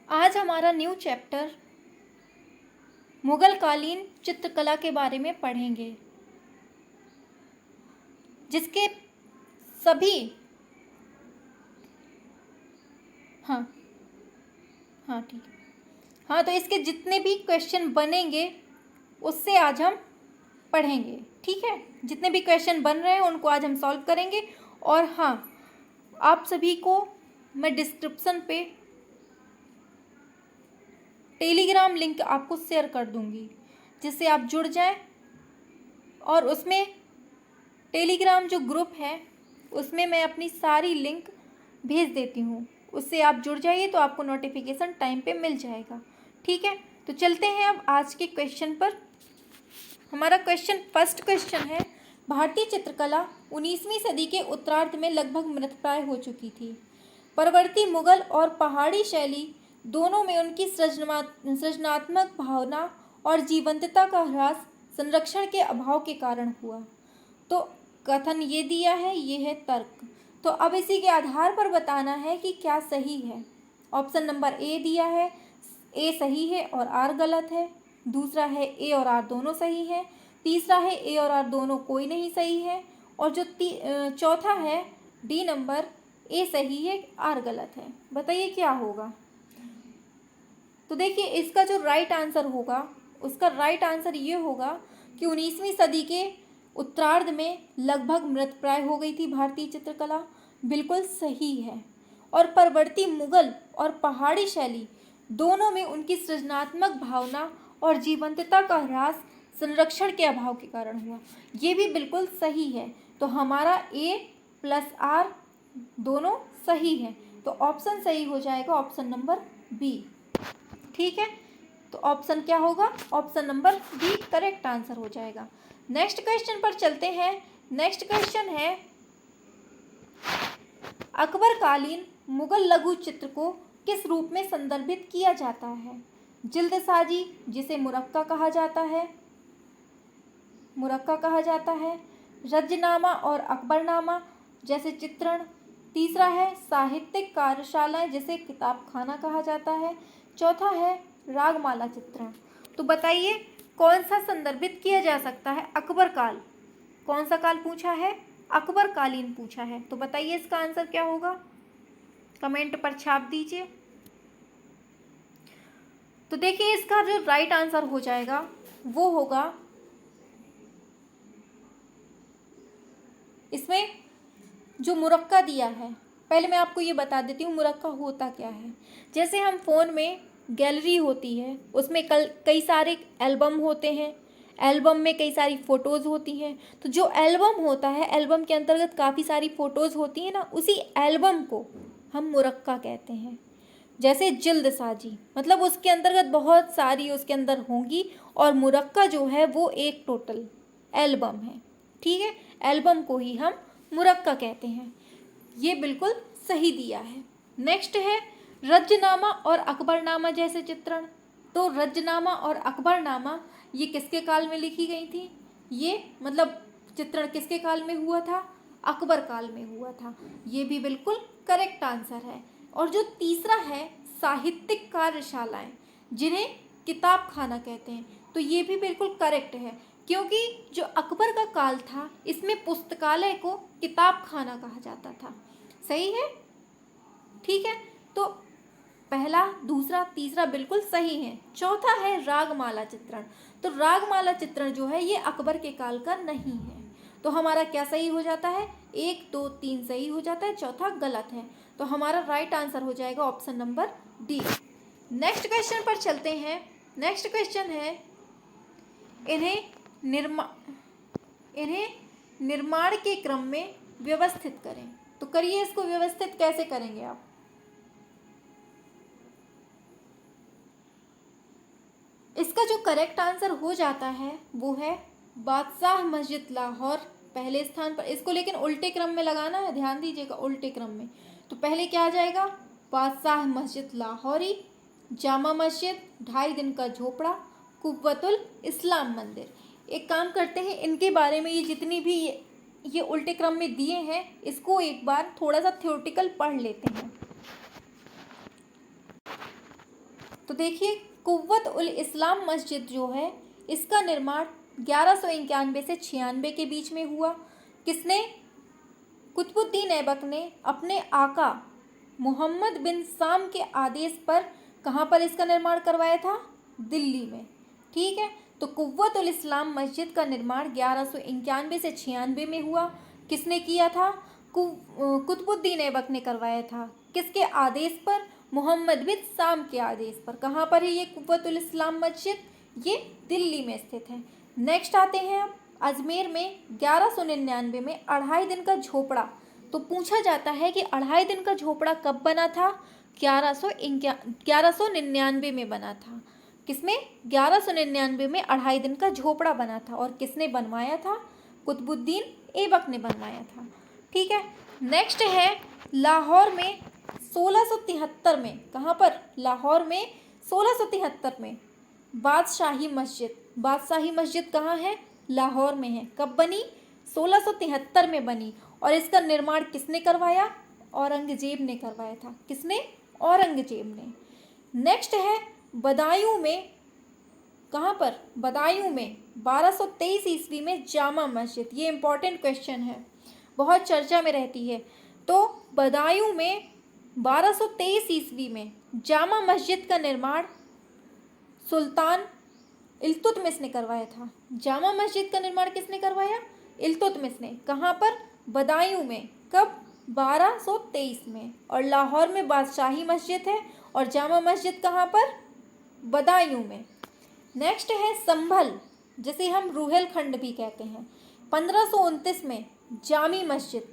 आज हमारा new chapter Mughal कालीन चित्रकला के बारे में पढ़ेंगे, जिसके सभी हाँ ठीक है। हाँ, तो इसके जितने भी क्वेश्चन बनेंगे उससे आज हम पढ़ेंगे, ठीक है। जितने भी क्वेश्चन बन रहे हैं उनको आज हम सॉल्व करेंगे। और हाँ, आप सभी को मैं डिस्क्रिप्शन पे टेलीग्राम लिंक आपको शेयर कर दूंगी, जिससे आप जुड़ जाएं। और उसमें टेलीग्राम जो ग्रुप है उसमें मैं अपनी सारी लिंक भेज देती हूँ, उससे आप जुड़ जाइए तो आपको नोटिफिकेशन टाइम पे मिल जाएगा, ठीक है। तो चलते हैं अब आज के क्वेश्चन पर। हमारा फर्स्ट क्वेश्चन है, भारतीय चित्रकला 19वीं सदी के उत्तरार्ध में लगभग मृतप्राय हो चुकी थी। परवर्ती मुगल और पहाड़ी शैली दोनों में उनकी सृजनात्मक भावना और जीवंतता का ह्रास संरक्षण के अभाव के कारण हुआ। तो कथन ये दिया है, ये है तर्क। तो अब इसी के आधार पर बताना है कि क्या सही है। ऑप्शन नंबर ए दिया है, ए सही है और आर गलत है। दूसरा है ए और आर दोनों सही है। तीसरा है ए और आर दोनों कोई नहीं सही है। और जो चौथा है डी नंबर, ए सही है आर गलत है। बताइए क्या होगा। तो देखिए, इसका जो राइट आंसर होगा, उसका राइट आंसर ये होगा कि 19वीं सदी के उत्तरार्ध में लगभग मृतप्राय हो गई थी भारतीय चित्रकला। बिल्कुल सही है। और परवर्ती मुगल और पहाड़ी शैली दोनों में उनकी सृजनात्मक भावना और जीवंतता का ह्रास संरक्षण के अभाव के कारण हुआ। ये भी बिल्कुल सही है। तो हमारा ए प्लस आर दोनों सही है। तो ऑप्शन सही हो जाएगा ऑप्शन नंबर बी, ठीक है। तो ऑप्शन क्या होगा, option number B correct answer हो जाएगा। नेक्स्ट क्वेश्चन पर चलते हैं। नेक्स्ट क्वेश्चन है, अकबर कालीन मुगल लघु चित्र को किस रूप में संदर्भित किया जाता है। जिल्दसाजी, जिसे मुरक्का कहा जाता है, रजनामा और अकबरनामा जैसे चित्रण। तीसरा है साहित्यिक कार्यशालाएं, जिसे किताबखाना कहा जाता है। चौथा है रागमाला चित्रण। तो बताइए कौन सा संदर्भित किया जा सकता है। अकबर काल, कौन सा काल पूछा है, अकबर कालीन पूछा है। तो बताइए इसका आंसर क्या होगा, कमेंट पर छाप दीजिए। तो देखिए, इसका जो राइट आंसर हो जाएगा वो होगा, इसमें जो मुरक्का दिया है, पहले मैं आपको ये बता देती हूँ मुरक्का होता क्या है। जैसे हम फ़ोन में गैलरी होती है, उसमें कई सारे एल्बम होते हैं, एल्बम में कई सारी फ़ोटोज़ होती हैं। तो जो एल्बम होता है, एल्बम के अंतर्गत काफ़ी सारी फ़ोटोज़ होती हैं ना, उसी एल्बम को हम मुरक्का कहते हैं। जैसे जिल्दसाजी, मतलब उसके अंतर्गत बहुत सारी उसके अंदर होंगी, और मुरक्का जो है वो एक टोटल एल्बम है, ठीक है। एल्बम को ही हम मुरक्का कहते हैं। ये बिल्कुल सही दिया है। नेक्स्ट है रजनामा और अकबरनामा जैसे चित्रण। तो रजनामा और अकबरनामा ये किसके काल में लिखी गई थी, ये मतलब चित्रण किसके काल में हुआ था, अकबर काल में हुआ था। ये भी बिल्कुल करेक्ट आंसर है। और जो तीसरा है साहित्यिक कार्यशालाएं, जिन्हें किताबखाना कहते हैं, तो ये भी बिल्कुल करेक्ट है, क्योंकि जो अकबर का काल था इसमें पुस्तकालय को किताबखाना कहा जाता था। सही है, ठीक है। तो पहला, दूसरा, तीसरा बिल्कुल सही है। चौथा है रागमाला चित्रण। तो रागमाला चित्रण जो है ये अकबर के काल का नहीं है। तो हमारा क्या सही हो जाता है, 1, 2, 3 सही हो जाता है, चौथा गलत है। तो हमारा राइट आंसर हो जाएगा option number D. Next question पर चलते हैं। नेक्स्ट क्वेश्चन है, इन्हें निर्माण के क्रम में व्यवस्थित करें। तो करिए, इसको व्यवस्थित कैसे करेंगे आप। इसका जो करेक्ट आंसर हो जाता है वो है बादशाह मस्जिद लाहौर पहले स्थान पर। इसको लेकिन उल्टे क्रम में लगाना है, ध्यान दीजिएगा, उल्टे क्रम में। तो पहले क्या आ जाएगा, बादशाह मस्जिद लाहौरी, जामा मस्जिद, 2.5 दिन का झोपड़ा, कुव्वतुल इस्लाम मंदिर। एक काम करते हैं, इनके बारे में ये जितनी भी ये उल्टे क्रम में दिए हैं, इसको एक बार थोड़ा सा थ्योरेटिकल पढ़ लेते हैं। देखिए कुव्वत उल इस्लाम मस्जिद जो है इसका निर्माण 1191 से 96 के बीच में हुआ। किसने? कुतुबुद्दीन ऐबक ने अपने आका मोहम्मद बिन साम के आदेश पर कहाँ पर इसका निर्माण करवाया था? दिल्ली में। ठीक है, तो कुव्वत उल इस्लाम मस्जिद का निर्माण 1191 से 96 में हुआ। किसने किया था? कुतुबुद्दीन ऐबक ने करवाया था। किसके आदेश पर? मोहम्मद बिन साम के आदेश पर। कहाँ पर है ये कुव्वत उल इस्लाम मस्जिद? ये दिल्ली में स्थित है। नेक्स्ट आते हैं अब अजमेर में 1199 में 2.5 दिन का झोपड़ा। तो पूछा जाता है कि 2.5 दिन का झोपड़ा कब बना था? 1199 में बना था। किसमें? 1199 में 2.5 दिन का झोपड़ा बना था। और किसने बनवाया था? कुतुबुद्दीन ऐबक ने बनवाया था। ठीक है, नेक्स्ट है लाहौर में 1673 में। कहाँ पर? लाहौर में 1673 में बादशाही मस्जिद। बादशाही मस्जिद कहाँ है? लाहौर में है। कब बनी? 1673 में बनी। और इसका निर्माण किसने करवाया? औरंगजेब ने करवाया था। किसने? औरंगजेब ने। नेक्स्ट है बदायूं में। कहाँ पर? बदायूं में 1223 ईस्वी में जामा मस्जिद। ये इंपॉर्टेंट क्वेश्चन है, बहुत चर्चा में रहती है। तो बदायूं में 1223 ईस्वी में जामा मस्जिद का निर्माण सुल्तान इल्तुतमिश ने करवाया था। जामा मस्जिद का निर्माण किसने करवाया? इल्तुतमिश ने। कहाँ पर? बदायूं में। कब? 1223 में। और लाहौर में बादशाही मस्जिद है और जामा मस्जिद कहाँ पर? बदायूं में। नेक्स्ट है संभल, जिसे हम रुहेलखंड भी कहते हैं। 1529 में जामी मस्जिद।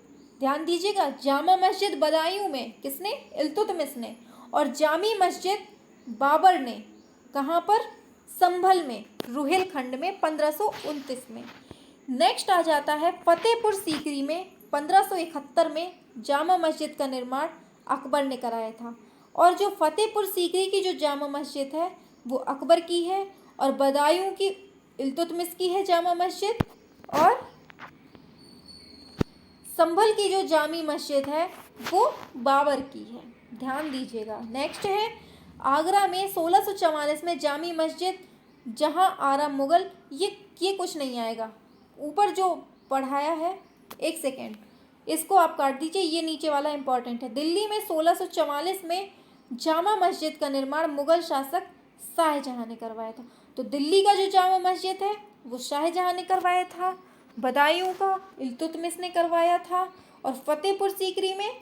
ध्यान दीजिएगा, जामा मस्जिद बदायूं में। किसने? इल्तुतमिश ने। और जामी मस्जिद बाबर ने। कहाँ पर? संभल में, रुहेलखंड में 1529 में। नेक्स्ट आ जाता है फतेहपुर सीकरी में 1571 में जामा मस्जिद का निर्माण अकबर ने कराया था। और जो फतेहपुर सीकरी की जो जामा मस्जिद है वो अकबर की है और बदायूं की इल्तुतमिश की है जामा मस्जिद। और संभल की जो जामी मस्जिद है वो बाबर की है। ध्यान दीजिएगा। नेक्स्ट है आगरा में 1644 में जामी मस्जिद जहां आरा मुगल। ये कुछ नहीं आएगा, ऊपर जो पढ़ाया है, एक सेकेंड इसको आप काट दीजिए, ये नीचे वाला इंपॉर्टेंट है। दिल्ली में 1644 में जामा मस्जिद का निर्माण मुगल शासक शाहजहां ने करवाया था। तो दिल्ली का जो जामा मस्जिद है वो शाहजहां ने करवाया था, बदायूं का इल्तुतमिश ने करवाया था और फतेहपुर सीकरी में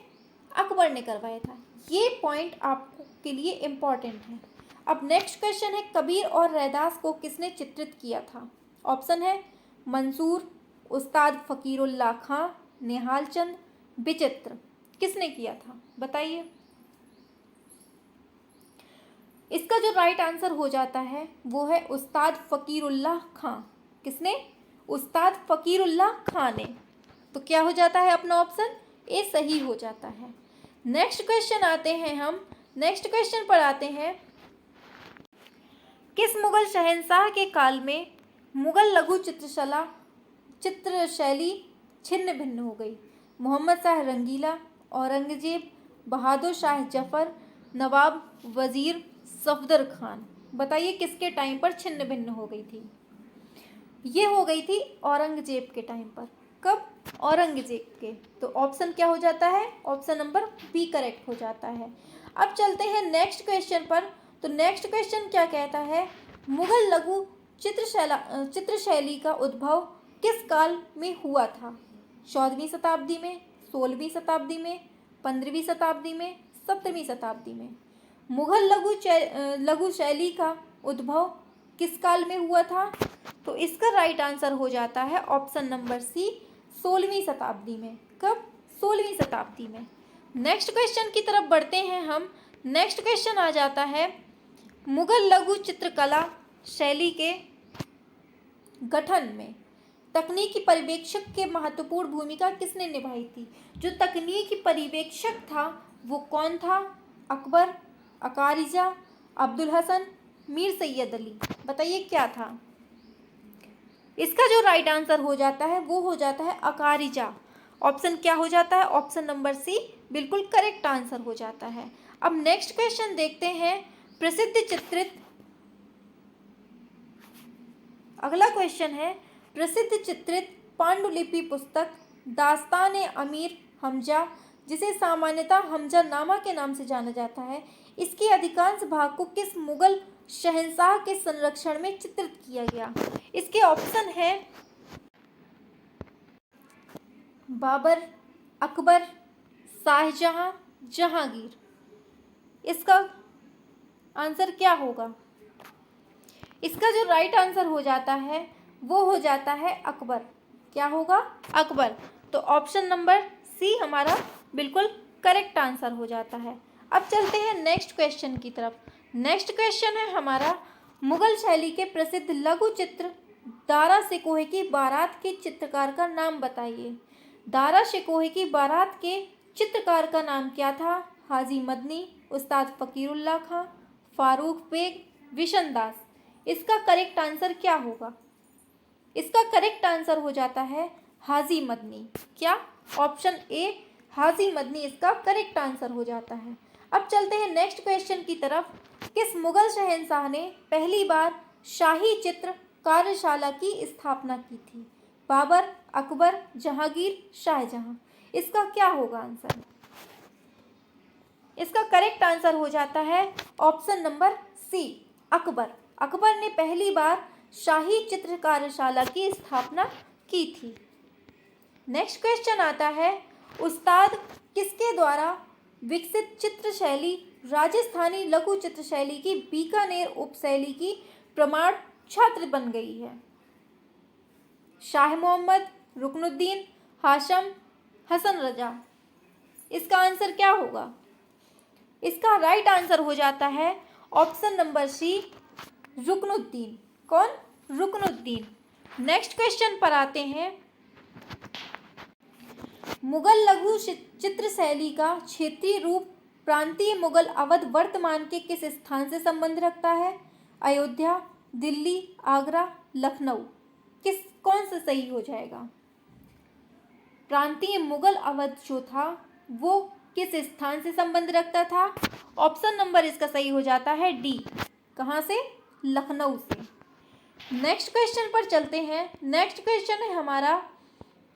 अकबर ने करवाया था। ये पॉइंट आपके लिए इम्पॉर्टेंट है। अब नेक्स्ट क्वेश्चन है कबीर और रैदास को किसने चित्रित किया था? ऑप्शन है मंसूर, उस्ताद फ़कीरुल्लाह खां, निहाल चंद, विचित्र। किसने किया था? बताइए। इसका जो राइट आंसर हो जाता है वो है उस्ताद फ़कीरुल्लाह खां। किसने? उस्ताद फ़कीरुल्लाह खां ने। तो क्या हो जाता है अपना ऑप्शन ए सही हो जाता है। नेक्स्ट क्वेश्चन आते हैं हम। नेक्स्ट क्वेश्चन पर आते हैं किस मुगल शहंशाह के काल में मुगल लघु चित्रशैली छिन्न भिन्न हो गई? मोहम्मद शाह रंगीला, औरंगजेब, बहादुर शाह जफर, नवाब वजीर सफदर खान। बताइए किसके टाइम पर छिन्न भिन्न हो गई थी? ये हो गई थी औरंगजेब के टाइम पर। कब? औरंगजेब के। तो ऑप्शन क्या हो जाता है? ऑप्शन नंबर बी करेक्ट हो जाता है। अब चलते हैं नेक्स्ट क्वेश्चन पर। तो नेक्स्ट क्वेश्चन क्या कहता है? मुगल लघु चित्रशैली का उद्भव किस काल में हुआ था? 14वीं शताब्दी में, 16वीं शताब्दी में, 15वीं शताब्दी में, 17वीं शताब्दी में। मुगल लघु शैली का उद्भव किस काल में हुआ था? तो इसका राइट आंसर हो जाता है ऑप्शन नंबर सी 16वीं शताब्दी में। कब? 16वीं शताब्दी में। नेक्स्ट क्वेश्चन की तरफ बढ़ते हैं हम। नेक्स्ट क्वेश्चन आ जाता है मुगल लघु चित्रकला शैली के गठन में तकनीकी पर्यवेक्षक के महत्वपूर्ण भूमिका किसने निभाई थी? जो तकनीकी पर्यवेक्षक था वो कौन था? अकबर, अकारिजा, अब्दुल हसन, मीर सैयद अली। बताइए क्या था? इसका जो राइट आंसर हो जाता है वो हो जाता है अकारिजा। ऑप्शन क्या हो जाता है? ऑप्शन नंबर सी बिल्कुल करेक्ट आंसर हो जाता है। अब नेक्स्ट क्वेश्चन देखते हैं प्रसिद्ध चित्रित, अगला क्वेश्चन है, प्रसिद्ध चित्रित पांडुलिपि पुस्तक दास्तान अमीर हमजा, जिसे सामान्यतः हमजा नामा के नाम से जाना जाता है, इसके अधिकांश भाग को किस मुगल शहंशाह के संरक्षण में चित्रित किया गया? इसके ऑप्शन है बाबर, अकबर, शाहजहां, जहांगीर। इसका आंसर क्या होगा? इसका जो राइट आंसर हो जाता है वो हो जाता है अकबर। क्या होगा? अकबर। तो ऑप्शन नंबर सी हमारा बिल्कुल करेक्ट आंसर हो जाता है। अब चलते हैं नेक्स्ट क्वेश्चन की तरफ। नेक्स्ट क्वेश्चन है हमारा, मुगल शैली के प्रसिद्ध लघु चित्र दारा शिकोह की बारात के चित्रकार का नाम बताइए। दारा शिकोह की बारात के चित्रकार का नाम क्या था? हाजी मदनी, उस्ताद फकीरुल्लाह खां, फारूक बेग, विशन दास। इसका करेक्ट आंसर क्या होगा? इसका करेक्ट आंसर हो जाता है हाजी मदनी। क्या? ऑप्शन ए हाजी मदनी इसका करेक्ट आंसर हो जाता है। अब चलते हैं नेक्स्ट क्वेश्चन की तरफ। किस मुगल शहंशाह ने पहली बार शाही चित्र कार्यशाला की स्थापना की थी? बाबर, अकबर, जहांगीर, शाहजहां। इसका क्या होगा आंसर? इसका करेक्ट आंसर हो जाता है option number C, Akbar. Akbar ने पहली बार शाही चित्र कार्यशाला की स्थापना की थी। नेक्स्ट क्वेश्चन आता है, उस्ताद किसके द्वारा विकसित चित्र शैली राजस्थानी लघु चित्र शैली की बीकानेर उपशैली की प्रमाण छात्र बन गई है? शाह मोहम्मद, रुकनुद्दीन, हाशम, हसन रजा। इसका आंसर क्या होगा? इसका राइट आंसर हो जाता है ऑप्शन नंबर सी, रुकनुद्दीन। कौन? रुकनुद्दीन। नेक्स्ट क्वेश्चन पर आते हैं, मुगल लघु चित्र शैली का क्षेत्रीय रूप प्रांतीय मुगल अवध वर्तमान के किस स्थान से संबंध रखता है? अयोध्या, दिल्ली, आगरा, लखनऊ। कौन सा सही हो जाएगा? प्रांतीय मुगल अवध जो था वो किस स्थान से संबंध रखता था? ऑप्शन नंबर इसका सही हो जाता है डी। कहाँ से? लखनऊ से। नेक्स्ट क्वेश्चन पर चलते हैं। नेक्स्ट क्वेश्चन है हमारा,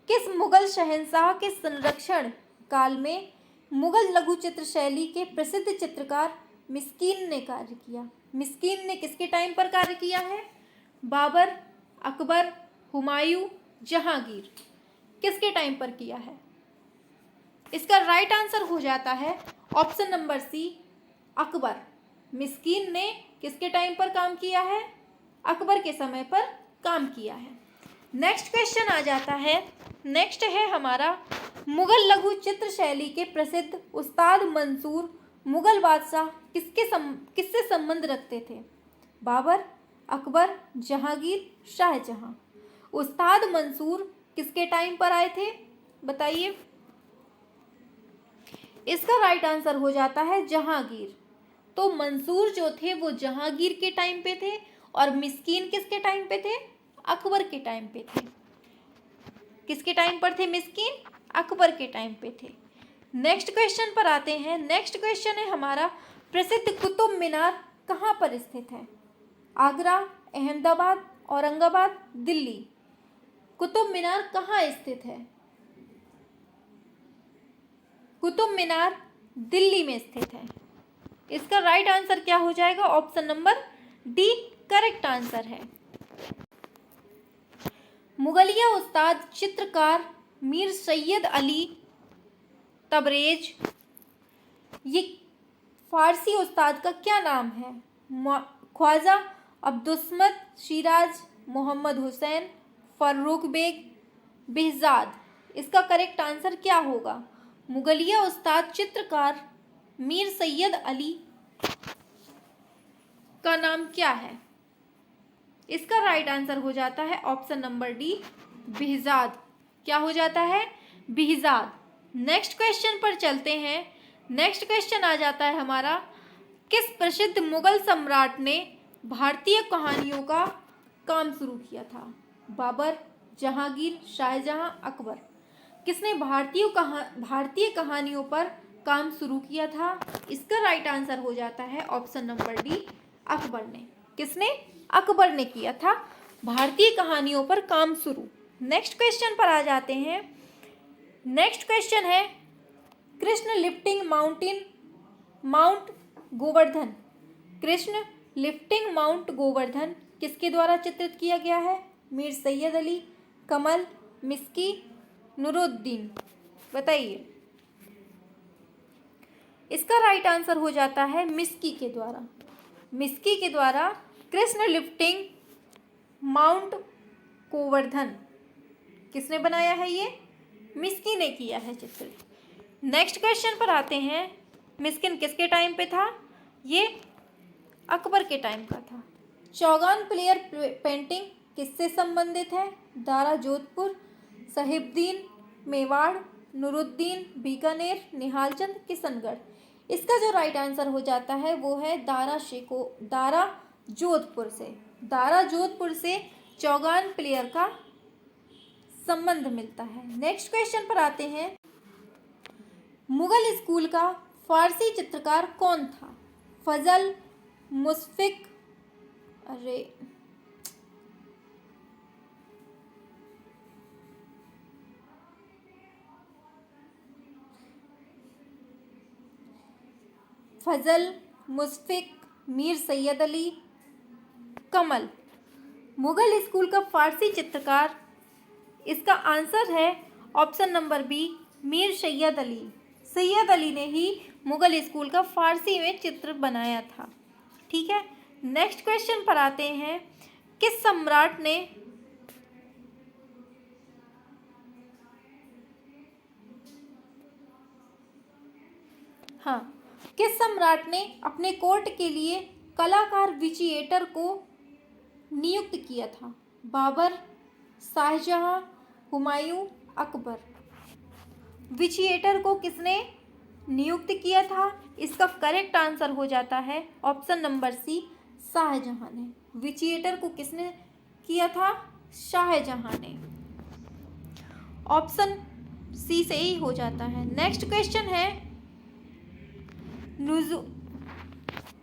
किस मुगल शहंशाह के संरक्षण काल में मुगल लघु चित्र शैली के प्रसिद्ध चित्रकार मिस्कीन ने कार्य किया? मिस्कीन ने किसके टाइम पर कार्य किया है? बाबर, अकबर, हुमायूं, जहांगीर। किसके टाइम पर किया है? इसका राइट आंसर हो जाता है ऑप्शन नंबर सी, अकबर। मिस्कीन ने किसके टाइम पर काम किया है? अकबर के समय पर काम किया है। नेक्स्ट क्वेश्चन आ जाता है। नेक्स्ट है हमारा, मुगल लघु चित्र शैली के प्रसिद्ध उस्ताद मंसूर मुगल बादशाह किससे संबंध रखते थे? बाबर, अकबर, जहांगीर, शाहजहां। उस्ताद मंसूर किसके टाइम पर आए थे? बताइए। इसका राइट आंसर हो जाता है जहांगीर। तो मंसूर जो थे वो जहांगीर के टाइम पे थे और मिस्कीन किसके टाइम पे थे? अकबर के टाइम पे थे। किसके टाइम पर थे मिस्कीन? अकबर के टाइम पे थे। नेक्स्ट क्वेश्चन पर आते हैं। नेक्स्ट क्वेश्चन है हमारा, प्रसिद्ध कुतुब मीनार कहाँ पर स्थित है? आगरा, अहमदाबाद, औरंगाबाद, दिल्ली। कुतुब मीनार कहाँ स्थित है? कुतुब मीनार दिल्ली में स्थित है। इसका राइट आंसर क्या हो जाएगा? Option number D correct answer है। मुगलिया उस्ताद चित्रकार मीर सैयद अली तबरेज, ये फारसी उस्ताद का क्या नाम है? Khwaja Abdussamad Siraj, Mohammad Hussain, Farrukh bag, Behzad. इसका करेक्ट आंसर क्या होगा? मुगलिया उस्ताद चित्रकार मीर सैयद अली का नाम क्या है? इसका राइट आंसर हो जाता है ऑप्शन नंबर डी, बेहजाद। क्या हो जाता है? बेहजाद। नेक्स्ट क्वेश्चन पर चलते हैं। नेक्स्ट क्वेश्चन आ जाता है हमारा, किस प्रसिद्ध मुगल सम्राट ने भारतीय कहानियों का काम शुरू किया था? बाबर, जहांगीर, शाहजहां, अकबर। किसने भारतीय कहानियों पर काम शुरू किया था? इसका राइट आंसर हो जाता है ऑप्शन नंबर डी, अकबर ने। किसने? अकबर ने किया था भारतीय कहानियों पर काम शुरू। नेक्स्ट क्वेश्चन पर आ जाते हैं। नेक्स्ट क्वेश्चन है Krishna lifting mount Govardhan. Krishna lifting mount Govardhan किसके द्वारा चित्रित किया गया है? मीर सैयद अली, कमल, मिस्की, नूरुद्दीन। बताइए। इसका राइट आंसर हो जाता है मिस्की के द्वारा। मिस्की के द्वारा कृष्ण लिफ्टिंग माउंट गोवर्धन किसने बनाया है? ये मिस्की ने किया है चित्रित। नेक्स्ट क्वेश्चन पर आते हैं। मिस्किन किसके टाइम पे था? ये अकबर के टाइम का था। चौगान प्लेयर पेंटिंग किससे संबंधित है? दारा जोधपुर, साहिबदीन मेवाड़, नूरुद्दीन बीकानेर, निहालचंद किशनगढ़। इसका जो राइट आंसर हो जाता है वो है दारा जोधपुर से। दारा जोधपुर से चौगान प्लेयर का संबंध मिलता है। नेक्स्ट क्वेश्चन पर आते हैं। मुगल स्कूल का फारसी चित्रकार कौन था? फजल, मुशफिक, फजल, मुशफिक, मीर सैयद अली, कमल। मुगल स्कूल का फारसी चित्रकार, इसका आंसर है option number B, Mir Syed Ali. Syed Ali ने ही मुगल स्कूल का फारसी में चित्र बनाया था। ठीक है। नेक्स्ट क्वेश्चन पर आते हैं। किस सम्राट ने किस सम्राट ने अपने कोर्ट के लिए कलाकार विचिएटर को नियुक्त किया था? बाबर, शाहजहां, हुमायूं, अकबर। विचिएटर को किसने नियुक्त किया था? इसका करेक्ट आंसर हो जाता है ऑप्शन नंबर सी, शाहजहां ने। विचिएटर को किसने किया था? शाहजहां ने। ऑप्शन सी से ही हो जाता है। नेक्स्ट क्वेश्चन है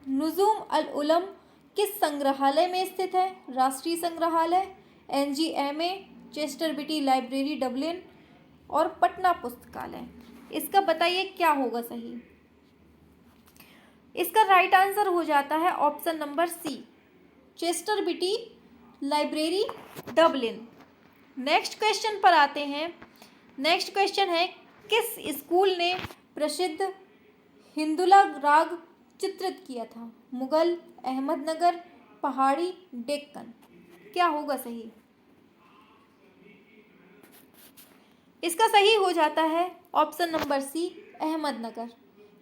नुजूम अल उलम किस संग्रहालय में स्थित है? राष्ट्रीय संग्रहालय, NGMA, चेस्टर बिटी लाइब्रेरी डबलिन और पटना पुस्तकालय। इसका बताइए क्या होगा सही? इसका राइट आंसर हो जाता है ऑप्शन नंबर सी, चेस्टर बिटी लाइब्रेरी डबलिन। नेक्स्ट क्वेश्चन पर आते हैं। नेक्स्ट क्वेश्चन है किस स्कूल ने प्रसिद्ध हिंदुला राग चित्रित किया था? मुगल, अहमदनगर, पहाड़ी, डेक्कन। क्या होगा सही? इसका सही हो जाता है ऑप्शन नंबर सी, अहमदनगर।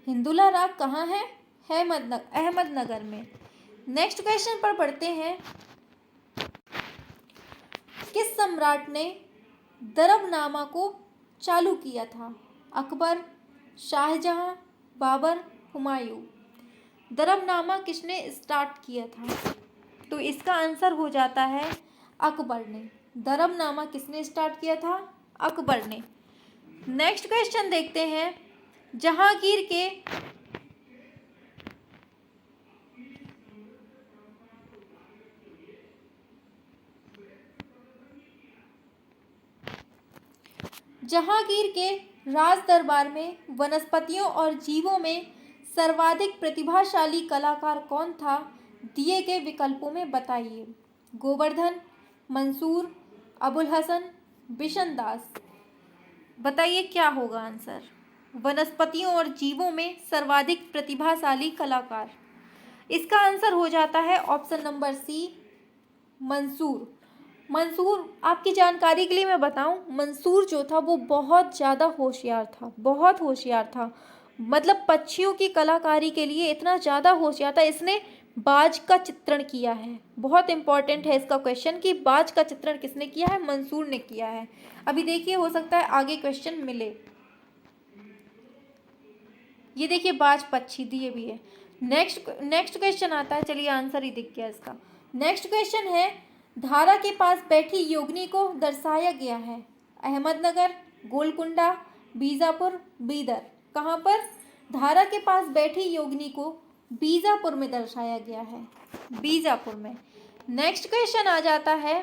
हिंदुला राग कहाँ है? अहमदनगर में। नेक्स्ट क्वेश्चन पर पढ़ते हैं। किस सम्राट ने दरबनामा को चालू किया था? अकबर, शाहजहां, बाबर, हुमायूं। दरबनामा किसने स्टार्ट किया था? तो इसका आंसर हो जाता है अकबर ने। दरबनामा किसने स्टार्ट किया था? अकबर ने। नेक्स्ट क्वेश्चन देखते हैं। जहांगीर के राज दरबार में वनस्पतियों और जीवों में सर्वाधिक प्रतिभाशाली कलाकार कौन था? दिए गए विकल्पों में बताइए। गोवर्धन, मंसूर, अबुल हसन, बिशन दास। बताइए क्या होगा आंसर? वनस्पतियों और जीवों में सर्वाधिक प्रतिभाशाली कलाकार। इसका आंसर हो जाता है option number C, Mansur. Mansur, आपकी जानकारी के लिए मैं बताऊं, मंसूर जो था वो बहुत ज़्यादा होशियार था, बहुत होशियार था। मतलब पक्षियों की कलाकारी के लिए इतना ज़्यादा होशियार था। इसने बाज का चित्रण किया है। बहुत इंपॉर्टेंट है इसका क्वेश्चन कि बाज का चित्रण किसने किया है? मंसूर ने किया है। अभी देखिए, हो सकता है आगे क्वेश्चन मिले। ये देखिए, बाज पक्षी दिए भी है। नेक्स्ट क्वेश्चन आता है। चलिए, आंसर ही दिख गया इसका। नेक्स्ट क्वेश्चन है, धारा के पास बैठी योगिनी को दर्शाया गया है? अहमदनगर, गोलकुंडा, बीजापुर, बीदर। कहाँ पर? धारा के पास बैठी योगिनी को बीजापुर में दर्शाया गया है, बीजापुर में। नेक्स्ट क्वेश्चन आ जाता है,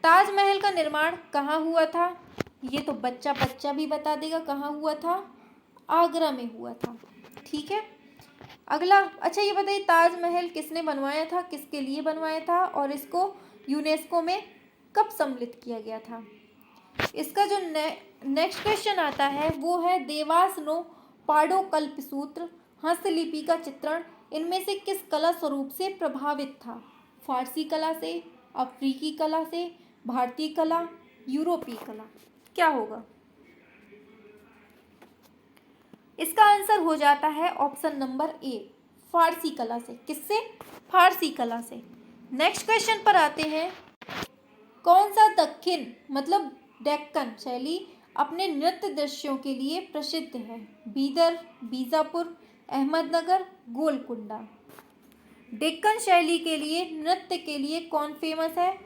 ताजमहल का निर्माण कहाँ हुआ था? ये तो बच्चा बच्चा भी बता देगा कहाँ हुआ था, आगरा में हुआ था। ठीक है, अगला, अच्छा ये बताइए ताजमहल किसने बनवाया था, किसके लिए बनवाया था, और इसको यूनेस्को में कब सम्मिलित किया गया था? इसका जो नेक्स्ट क्वेश्चन आता है वो है, देवास नो पाडोकल्प सूत्र हस्तलिपि का चित्रण इनमें से किस कला स्वरूप से प्रभावित था? फारसी कला से, अफ्रीकी कला से, भारतीय कला, यूरोपीय कला? क्या होगा इसका आंसर? हो जाता है ऑप्शन नंबर ए, फारसी कला से। किससे? फारसी कला से। नेक्स्ट क्वेश्चन पर आते हैं, कौन सा दक्षिण मतलब डेक्कन शैली अपने नृत्य दृश्यों के लिए प्रसिद्ध है? बीदर, बीजापुर, अहमदनगर, गोलकुंडा? डेक्कन शैली के लिए, नृत्य के लिए कौन फेमस है?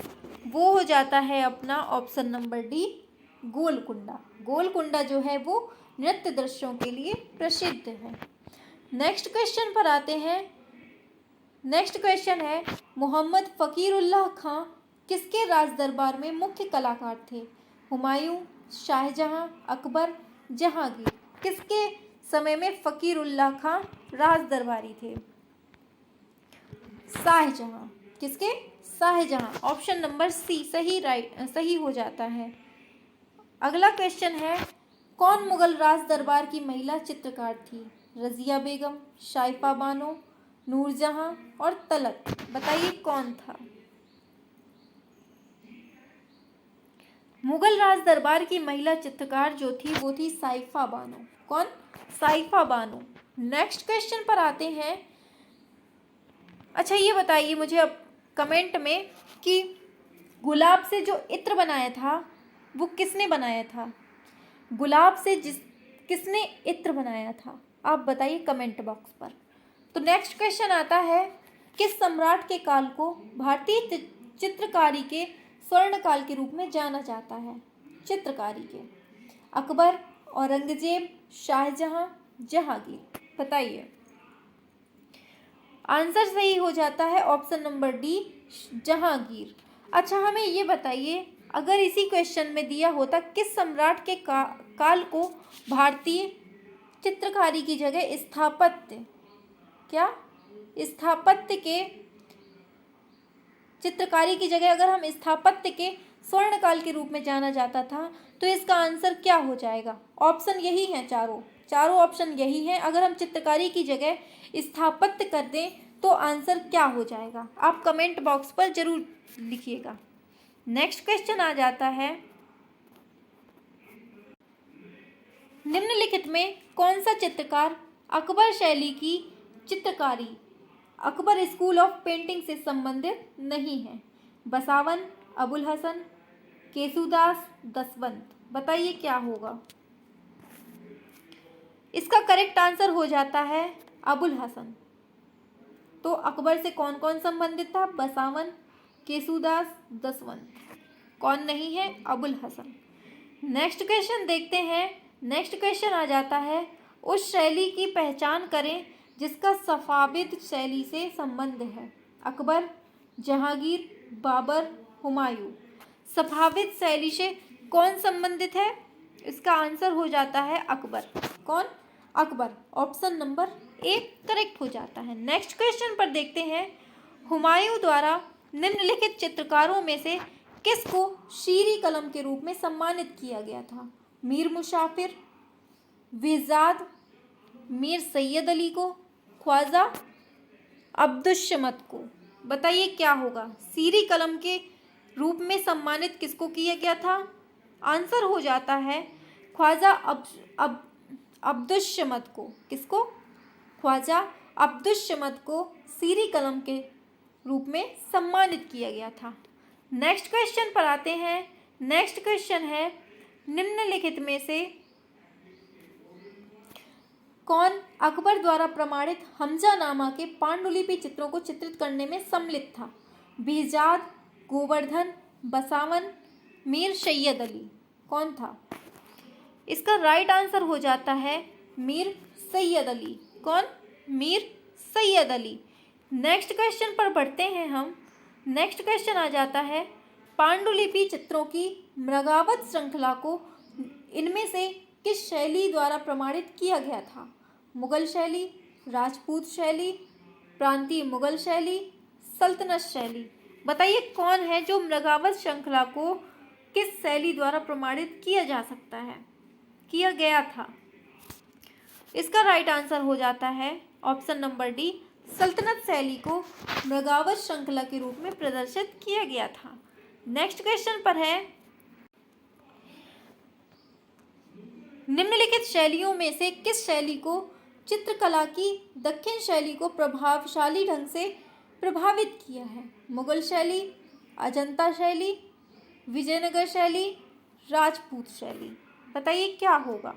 वो हो जाता है अपना option number D, Golconda. Golconda जो है वो नृत्य दृश्यों के लिए प्रसिद्ध है। नेक्स्ट क्वेश्चन पर आते हैं। नेक्स्ट क्वेश्चन है, मोहम्मद फ़कीरुल्लाह खां किसके राज दरबार में मुख्य कलाकार थे? हुमायूं, शाहजहां, अकबर, जहांगीर? किसके समय में फ़कीरुल्लाह खां राज दरबारी थे? शाहजहां। किसके? शाहजहां। ऑप्शन नंबर सी सही हो जाता है। अगला क्वेश्चन है, कौन मुगल राज दरबार की महिला चित्रकार थी? रजिया बेगम, शाइफा बानो, नूरजहां और तलत? बताइए कौन था? मुगल राज दरबार की महिला चित्रकार जो थी वो थी साइफा बानो। कौन? साइफा बानो। नेक्स्ट क्वेश्चन पर आते हैं। अच्छा ये बताइए मुझे अब कमेंट में कि गुलाब से जो इत्र बनाया था वो किसने बनाया था? गुलाब से किसने इत्र बनाया था? आप बताइए कमेंट बॉक्स पर। तो नेक्स्ट क्वेश्चन आता है, किस सम्राट के काल को भारतीय चित्रकारी के स्वर्ण काल के रूप में जाना जाता है? चित्रकारी के। अकबर, औरंगजेब, शाहजहां, जहांगीर? बताइए। आंसर सही हो जाता है ऑप्शन नंबर डी, जहांगीर। अच्छा हमें ये बताइए, अगर इसी क्वेश्चन में दिया होता किस सम्राट के काल को भारतीय चित्रकारी की जगह स्थापत्य, क्या स्थापत्य के चित्रकारी की जगह अगर हम स्थापत्य के स्वर्ण काल के रूप में जाना जाता था तो इसका आंसर क्या हो जाएगा? ऑप्शन यही है, चारों ऑप्शन यही हैं। अगर हम चित्रकारी की जगह स्थापत्य कर दें तो आंसर क्या हो जाएगा? आप कमेंट बॉक्स पर जरूर लिखिएगा। नेक्स्ट क्वेश्चन आ जाता है, निम्नलिखित में कौन सा चित्रकार अकबर शैली की चित्रकारी अकबर स्कूल ऑफ पेंटिंग से संबंधित नहीं है? बसावन, अबुल हसन, केसुदास, दसवंत? बताइए क्या होगा? इसका करेक्ट आंसर हो जाता है अबुल हसन। तो अकबर से कौन कौन संबंधित था? बसावन, केसुदास, दसवंत। कौन नहीं है? अबुल हसन। नेक्स्ट क्वेश्चन देखते हैं। नेक्स्ट क्वेश्चन आ जाता है, उस शैली की पहचान करें जिसका सफाविद शैली से संबंध है? अकबर, जहांगीर, बाबर, हुमायूं? सफाविद शैली से कौन संबंधित है? इसका आंसर हो जाता है अकबर। कौन? Akbar. Option number A correct हो जाता है। नेक्स्ट क्वेश्चन पर देखते हैं, हुमायूं द्वारा निम्नलिखित चित्रकारों में से किसको शीरी कलम के रूप में सम्मानित किया गया था? मीर मुशाफिर, विजाद, मीर सैयद अली को, ख्वाजा अब्दुस्समद को? बताइए क्या होगा? शीरी कलम के रूप में सम्मानित किसको किया गया था? आंसर हो जाता है ख्वाजा अब्दुस्समद को। किसको? ख्वाजा अब्दुस्समद को शीरी कलम के रूप में सम्मानित किया गया था। नेक्स्ट क्वेश्चन पर आते हैं। नेक्स्ट क्वेश्चन है, निम्नलिखित में से कौन अकबर द्वारा प्रमाणित हमजानामा के पांडुलिपि चित्रों को चित्रित करने में सम्मिलित था? बेहजाद, गोवर्धन, बसावन, मीर सैयद अली? कौन था? इसका राइट आंसर हो जाता है मीर सैयद अली। कौन? मीर सैयद अली। नेक्स्ट क्वेश्चन पर बढ़ते हैं हम। नेक्स्ट क्वेश्चन आ जाता है, पांडुलिपि चित्रों की मृगावत श्रृंखला को इनमें से किस शैली द्वारा प्रमाणित किया गया था? मुगल शैली, राजपूत शैली, प्रांतीय मुगल शैली, सल्तनत शैली। बताइए कौन है जो मृगावत श्रृंखला को किस शैली द्वारा प्रमाणित किया जा सकता है, किया गया था? इसका राइट आंसर हो जाता है ऑप्शन नंबर डी, सल्तनत शैली को मृगावत श्रृंखला के रूप में प्रदर्शित किया गया था। नेक्स्ट क्वेश्चन पर है, निम्नलिखित शैलियों में से किस शैली को चित्रकला की दक्षिण शैली को प्रभावशाली ढंग से प्रभावित किया है? मुगल शैली, अजंता शैली, विजयनगर शैली, राजपूत शैली। बताइए क्या होगा?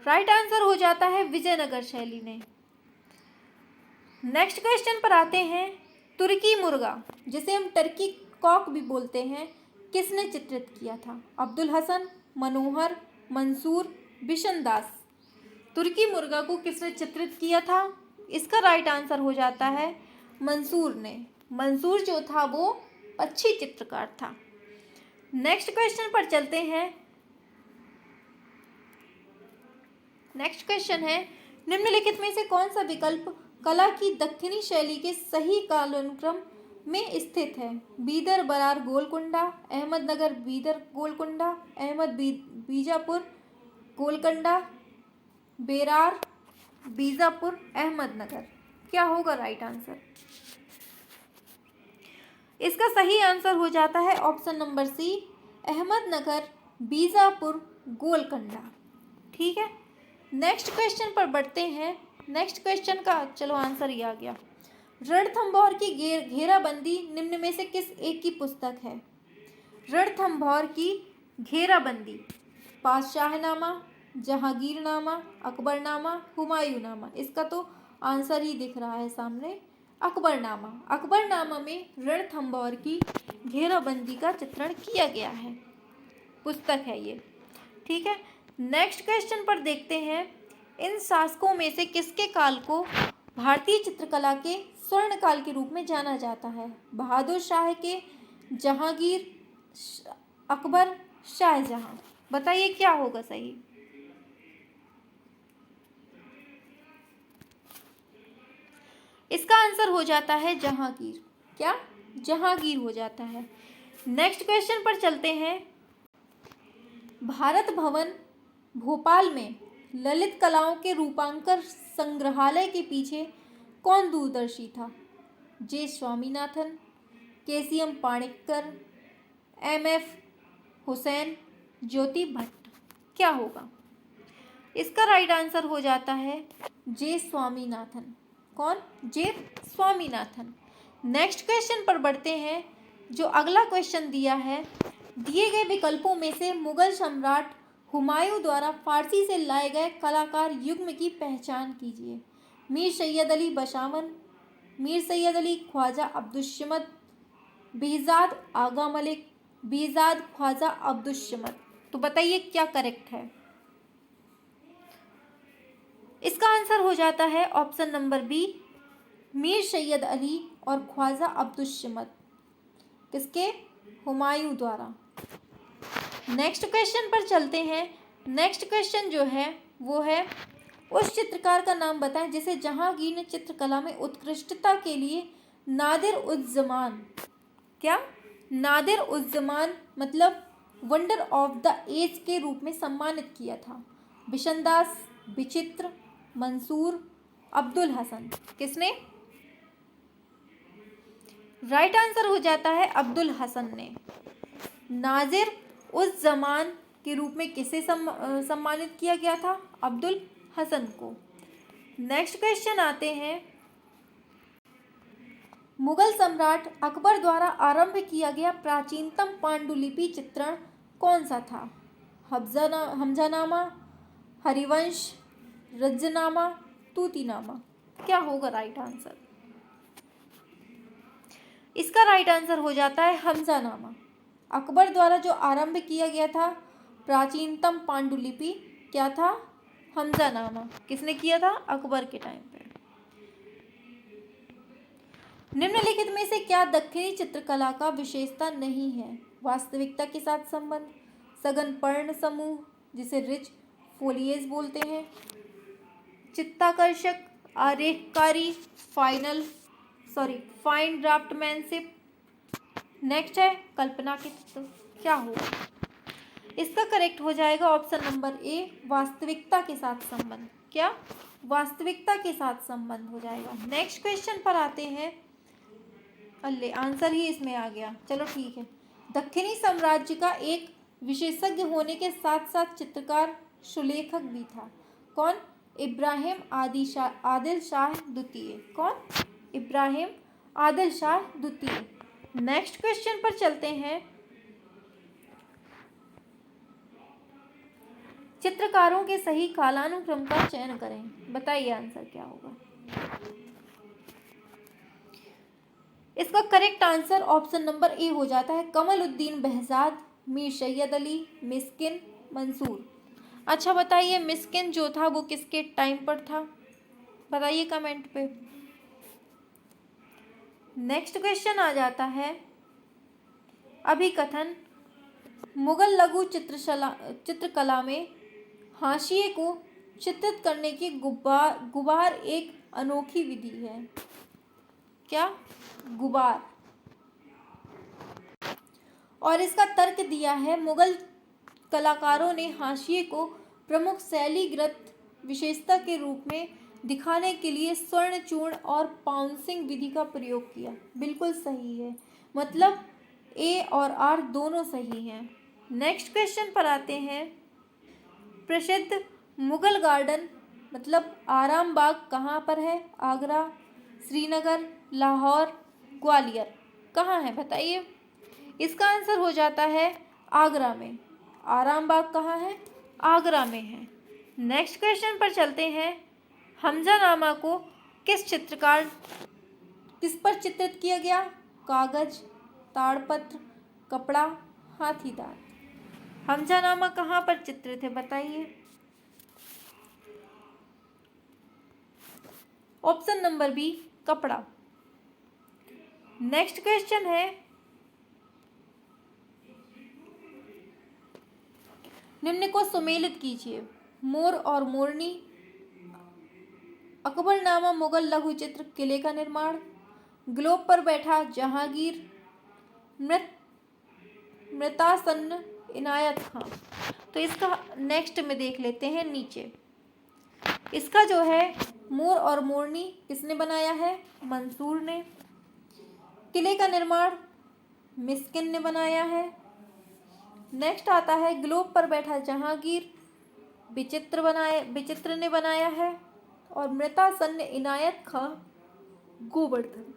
राइट आंसर हो जाता है विजयनगर शैली ने। नेक्स्ट क्वेश्चन पर आते हैं, तुर्की मुर्गा जिसे हम टर्की कॉक भी बोलते हैं, किसने चित्रित किया था? अब्दुल हसन, मनोहर, मंसूर, बिशनदास। तुर्की मुर्गा को किसने चित्रित किया था? इसका राइट आंसर हो जाता है मंसूर ने। मंसूर जो था वो अच्छी चित्रकार था। नेक्स्ट क्वेश्चन पर चलते हैं। नेक्स्ट क्वेश्चन है, निम्नलिखित में से कौन सा विकल्प कला की दक्षिणी शैली के सही कालानुक्रम में स्थित है? बीदर, बरार, गोलकुंडा, अहमदनगर, बीदर, गोलकुंडा, बीजापुर, गोलकुंडा, बेरार, बीजापुर, अहमदनगर। क्या होगा राइट आंसर? इसका सही आंसर हो जाता है option number C, Ahmednagar, Bijapur, Golconda. ठीक है, नेक्स्ट क्वेश्चन पर बढ़ते हैं। नेक्स्ट क्वेश्चन का चलो आंसर ही आ गया। रणथंभौर की घेराबंदी निम्न में से किस एक की पुस्तक है? रणथंभौर की घेराबंदी, पातशाहनामा, जहांगीरनामा, अकबरनामा, हुमायूंनामा। इसका तो आंसर ही दिख रहा है सामने, अकबरनामा। अकबरनामा में रणथंभौर की घेराबंदी का चित्रण किया गया है, पुस्तक है ये। ठीक है, नेक्स्ट क्वेश्चन पर देखते हैं, इन शासकों में से किसके काल को भारतीय चित्रकला के स्वर्ण काल के रूप में जाना जाता है? बहादुर शाह के, जहांगीर, अकबर, शाहजहां। बताइए क्या होगा सही? इसका आंसर हो जाता है जहांगीर। क्या? जहांगीर हो जाता है। नेक्स्ट क्वेश्चन पर चलते हैं। भारत भवन भोपाल में ललित कलाओं के रूपांकर संग्रहालय के पीछे कौन दूरदर्शी था? जे स्वामीनाथन, केसीएम पाणिक्कर, एमएफ हुसैन, ज्योति भट्ट। क्या होगा? इसका राइट आंसर हो जाता है जे स्वामीनाथन। कौन? जे स्वामीनाथन। नेक्स्ट क्वेश्चन पर बढ़ते हैं। जो अगला क्वेश्चन दिया है, दिए गए विकल्पों में से मुगल सम्राट हुमायूं द्वारा फारसी से लाए गए कलाकार युग्म की पहचान कीजिए। मीर सैयद अली बशावन, मीर सैयद अली ख्वाजा अब्दुस्समद, बेहजाद आगा मलिक, बेहजाद ख्वाजा अब्दुस्समद। तो बताइए क्या करेक्ट है? इसका आंसर हो जाता है option number B, Mir Syed Ali और ख्वाजा अब्दुस्समद। किसके? हुमायूं द्वारा। नेक्स्ट क्वेश्चन पर चलते हैं। नेक्स्ट क्वेश्चन जो है वो है, उस चित्रकार का नाम बताएं जिसे जहांगीर ने चित्रकला में उत्कृष्टता के लिए नादिर उज़ ज़मान, क्या? नादिर उज़ ज़मान मतलब वंडर ऑफ द एज के रूप में सम्मानित किया था। बिशनदास, विचित्र, मंसूर, अब्दुल हसन। किसने? राइट आंसर हो जाता है अब्दुल हसन ने। नादिर उस जमान के रूप में किसे सम्मानित किया गया था? अब्दुल हसन को। नेक्स्ट क्वेश्चन आते हैं, मुगल सम्राट अकबर द्वारा आरंभ किया गया प्राचीनतम पांडुलिपि चित्रण कौन सा था? हमजानामा, हरिवंश, रज्जनामा, तूतीनामा। क्या होगा राइट आंसर? इसका राइट आंसर हो जाता है हमजानामा। अकबर द्वारा जो आरंभ किया गया था प्राचीनतम पांडुलिपि क्या था? हमजानामा किसने किया था? अकबर के टाइम पे। निम्नलिखित में से क्या दक्षिणी चित्रकला का विशेषता नहीं है? वास्तविकता के साथ संबंध, सघन पर्ण समूह जिसे रिच फोलिएज बोलते हैं, चित्ताकर्षक आरेखकारी, फाइन ड्राफ्टमैनशिप। नेक्स्ट है कल्पना के तत्व। क्या होगा इसका? करेक्ट हो जाएगा ऑप्शन नंबर ए, वास्तविकता के साथ संबंध। क्या? वास्तविकता के साथ संबंध हो जाएगा। नेक्स्ट क्वेश्चन पर आते हैं। अल्ले आंसर ही इसमें आ गया, चलो ठीक है। दक्षिणी साम्राज्य का एक विशेषज्ञ होने के साथ साथ चित्रकार सुलेखक भी था। कौन? इब्राहिम आदिल शाह द्वितीय। कौन? इब्राहिम आदिल शाह द्वितीय। नेक्स्ट क्वेश्चन पर चलते हैं। चित्रकारों के सही कालानुक्रम का चयन करें। बताइए आंसर क्या होगा? इसका करेक्ट आंसर ऑप्शन नंबर ए हो जाता है, कमलुद्दीन बेहजाद, मीर सैयद अली, मिस्किन, मंसूर। अच्छा बताइए, मिस्किन जो था वो किसके टाइम पर था? बताइए कमेंट पे। नेक्स्ट क्वेश्चन आ जाता है, अभिकथन। मुगल लघु चित्रकला में हाशिए को चित्रित करने की गुबार एक अनोखी विधि है। क्या? गुबार। और इसका तर्क दिया है, मुगल कलाकारों ने हाशिए को प्रमुख शैलीगत विशेषता के रूप में दिखाने के लिए स्वर्ण चूर्ण और पाउंसिंग विधि का प्रयोग किया। बिल्कुल सही है, मतलब ए और आर दोनों सही हैं। नेक्स्ट क्वेश्चन पर आते हैं। प्रसिद्ध मुगल गार्डन मतलब आराम बाग कहाँ पर है? आगरा, श्रीनगर, लाहौर, ग्वालियर। कहाँ है बताइए? इसका आंसर हो जाता है आगरा में। आराम बाग कहाँ है? आगरा में है। नेक्स्ट क्वेश्चन पर चलते हैं। हमजानामा को किस पर चित्रित किया गया? कागज, ताड़पत्र, कपड़ा, हाथी दांत। हमजानामा कहाँ पर चित्रित है बताइए? ऑप्शन नंबर बी, कपड़ा। नेक्स्ट क्वेश्चन है, निम्न को सुमेलित कीजिए। मोर और मोरनी, अकबरनामा मुगल लघु चित्र, किले का निर्माण, ग्लोब पर बैठा जहांगीर, मृतासन्न इनायत खां। तो इसका नेक्स्ट में देख लेते हैं नीचे। इसका जो है मोर और मोरनी किसने बनाया है? मंसूर ने। किले का निर्माण मिस्किन ने बनाया है। नेक्स्ट आता है ग्लोब पर बैठा जहांगीर, विचित्र ने बनाया है। और मृतासन्न इनायत खां, गोवर्धन।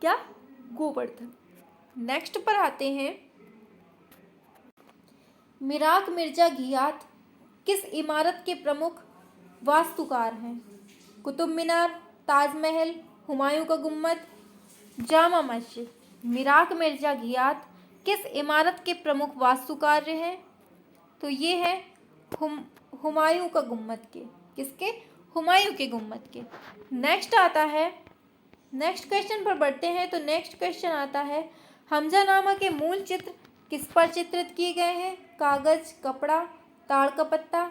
क्या? गोवर्धन। नेक्स्ट पर आते हैं। मिराक मिर्जा घियाथ किस इमारत के प्रमुख वास्तुकार हैं? कुतुब मीनार, ताजमहल, हुमायूं का गुम्बद, जामा मस्जिद। मिराक मिर्जा घियाथ किस इमारत के प्रमुख वास्तुकार हैं? तो ये है हुमायूं का गुम्बद के। किसके? हुमायूं के गुम्बद के। नेक्स्ट आता है, नेक्स्ट क्वेश्चन पर बढ़ते हैं। तो नेक्स्ट क्वेश्चन आता है, हमजानामा के मूल चित्र किस पर चित्रित किए गए हैं? कागज, कपड़ा, ताड़ का पत्ता,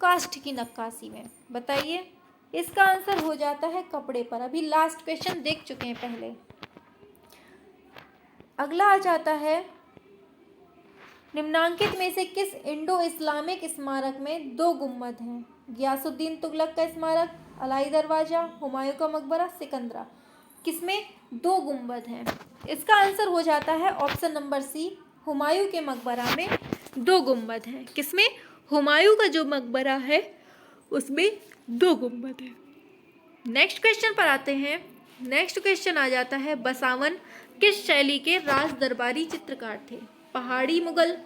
काष्ठ की नक्काशी में। बताइए। इसका आंसर हो जाता है कपड़े पर। अभी लास्ट क्वेश्चन देख चुके हैं पहले। अगला आ जाता है, निम्नांकित में से किस इंडो इस्लामिक स्मारक में 2 गुम्बद हैं? गियासुद्दीन तुगलक का स्मारक, अलाई दरवाजा, हुमायूं का मकबरा, सिकंदरा। किसमें 2 गुम्बद हैं? इसका आंसर हो जाता है ऑप्शन नंबर सी, हुमायूं के मकबरा में 2 गुम्बद हैं। किसमें? हुमायूं का जो मकबरा है उसमें 2 गुम्बद है। नेक्स्ट क्वेश्चन पर आते हैं। नेक्स्ट क्वेश्चन आ जाता है, बसावन किस शैली के राज दरबारी चित्रकार थे? पहाड़ी मुगल,